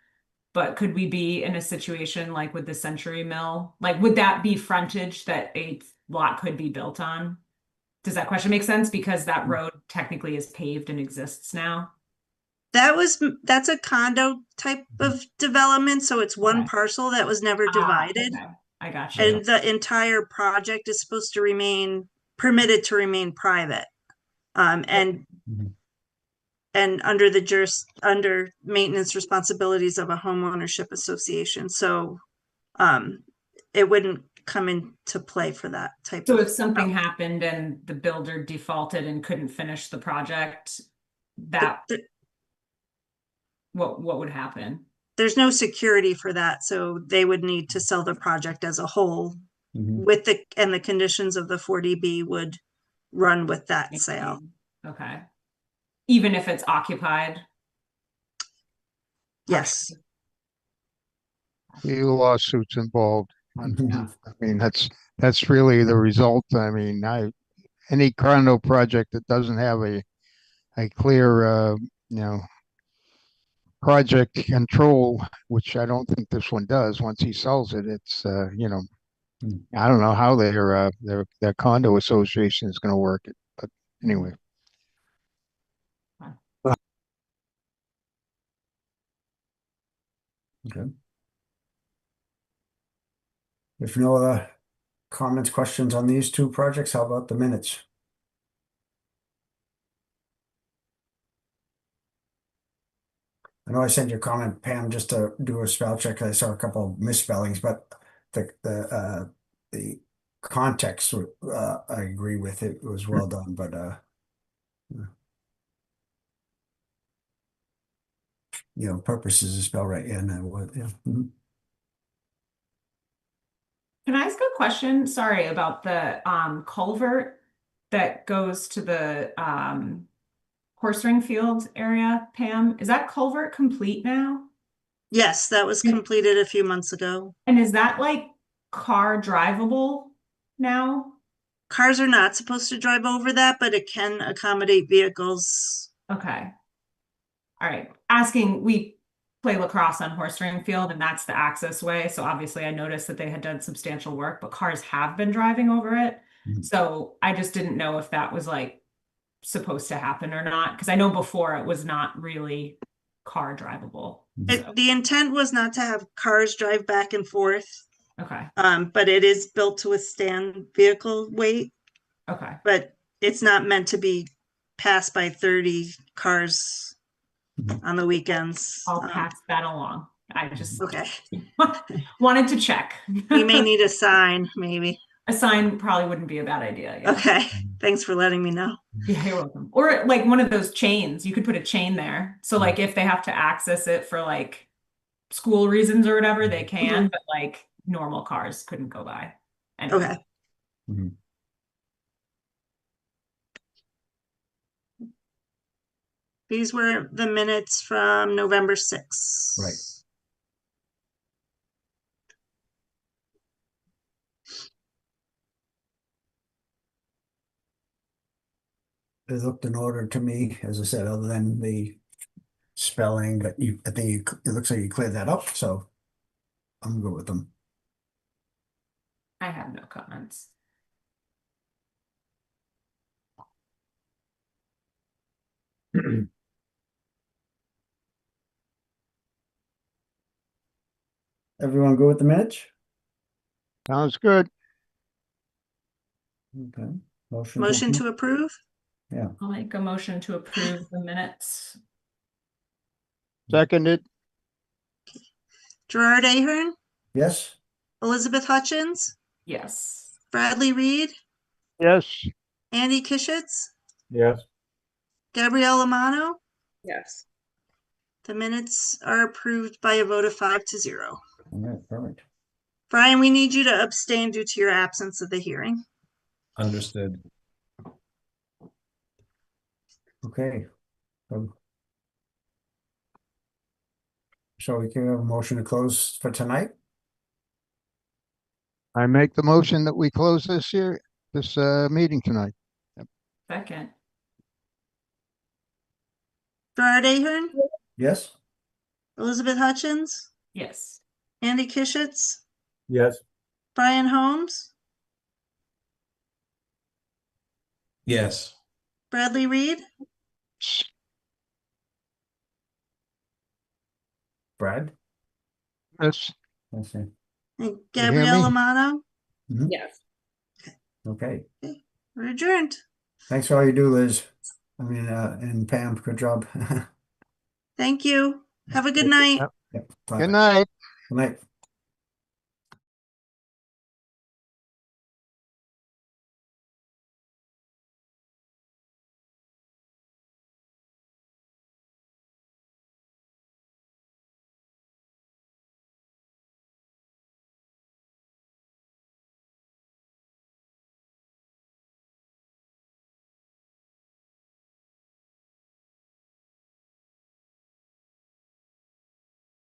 but could we be in a situation like with the Century Mill? Like, would that be frontage that a lot could be built on? Does that question make sense? Because that road technically is paved and exists now. That's a condo type of development, so it's one parcel that was never divided. Okay. I got you. And the entire project is supposed to remain permitted to remain private. And under under maintenance responsibilities of a homeownership association. So it wouldn't come into play for that type So of. if something happened and the builder defaulted and couldn't finish the project, what would happen? There's no security for that, so they would need to sell the project as a whole with the conditions of the 40B would run with that sale. Okay. Even if it's occupied? Yes. few lawsuits involved. I mean, that's really the result. I mean, any condo project that doesn't have a clear, project control, which I don't think this one does. Once he sells it, it's I don't know how their condo association is going to work it, but anyway. Okay. If no other comments, questions on these two projects, how about the minutes? I know I sent you a comment, Pam, just to do a spell check. I saw a couple of misspellings, but the context, I agree with it. It was well done, but purpose is to spell right. Yeah, no, what, yeah. Can I ask a question? Sorry, about the culvert that goes to the horse ring field area, Pam. Is that culvert complete now? Yes, that was completed a few months ago. And is that like car drivable now? Cars are not supposed to drive over that, but it can accommodate vehicles. Okay. All right. We play lacrosse on horse ring field, and that's the access way. So obviously I noticed that they had done substantial work, but cars have been driving over it. So I just didn't know if that was like supposed to happen or not, because I know before it was not really car drivable. The intent was not to have cars drive back and forth. Okay. But it is built to withstand vehicle weight. Okay. But it's not meant to be passed by 30 cars on the weekends. I'll pass that along. I just okay. wanted to check. You may need a sign, maybe. A sign probably wouldn't be a bad idea. Yeah. Okay. Thanks for letting me know. Yeah, you're welcome. Or like one of those chains. You could put a chain there. So like if they have to access it for like school reasons or whatever, they can, but like normal cars couldn't go by. Anyway. Okay. These were the minutes from November 6th. Right. looked in order to me, as I said, other than the spelling, but I think it looks like you cleared that up, so I'm good with them. I have no comments. Everyone go with the minutes? Sounds good. Okay. Motion to approve? Yeah. I'll make a motion to approve the minutes. Seconded. Gerard Ahern, Yes? Elizabeth Hutchins, Yes. Bradley Reed, Yes. Andy Kishitz, Yes. Gabrielle Amano. Yes. The minutes are approved by a vote of 5-0. All right, perfect. Brian, we need you to abstain due to your absence of the hearing. Understood. Okay. So we can have a motion to close for tonight? I make the motion that we close this meeting tonight. Second. Gerard Ahern, Yes? Elizabeth Hutchins, Yes. Andy Kishitz, Yes. Brian Holmes, Yes. Bradley Reed, Brad? Yes. Let's see. and You hear Gabrielle me? Amano. Yes. Okay. We're adjourned. Thanks for all you do, Liz. I mean, and Pam, good job. Thank you. Have a good night. Yep, Good bye. night. Good night.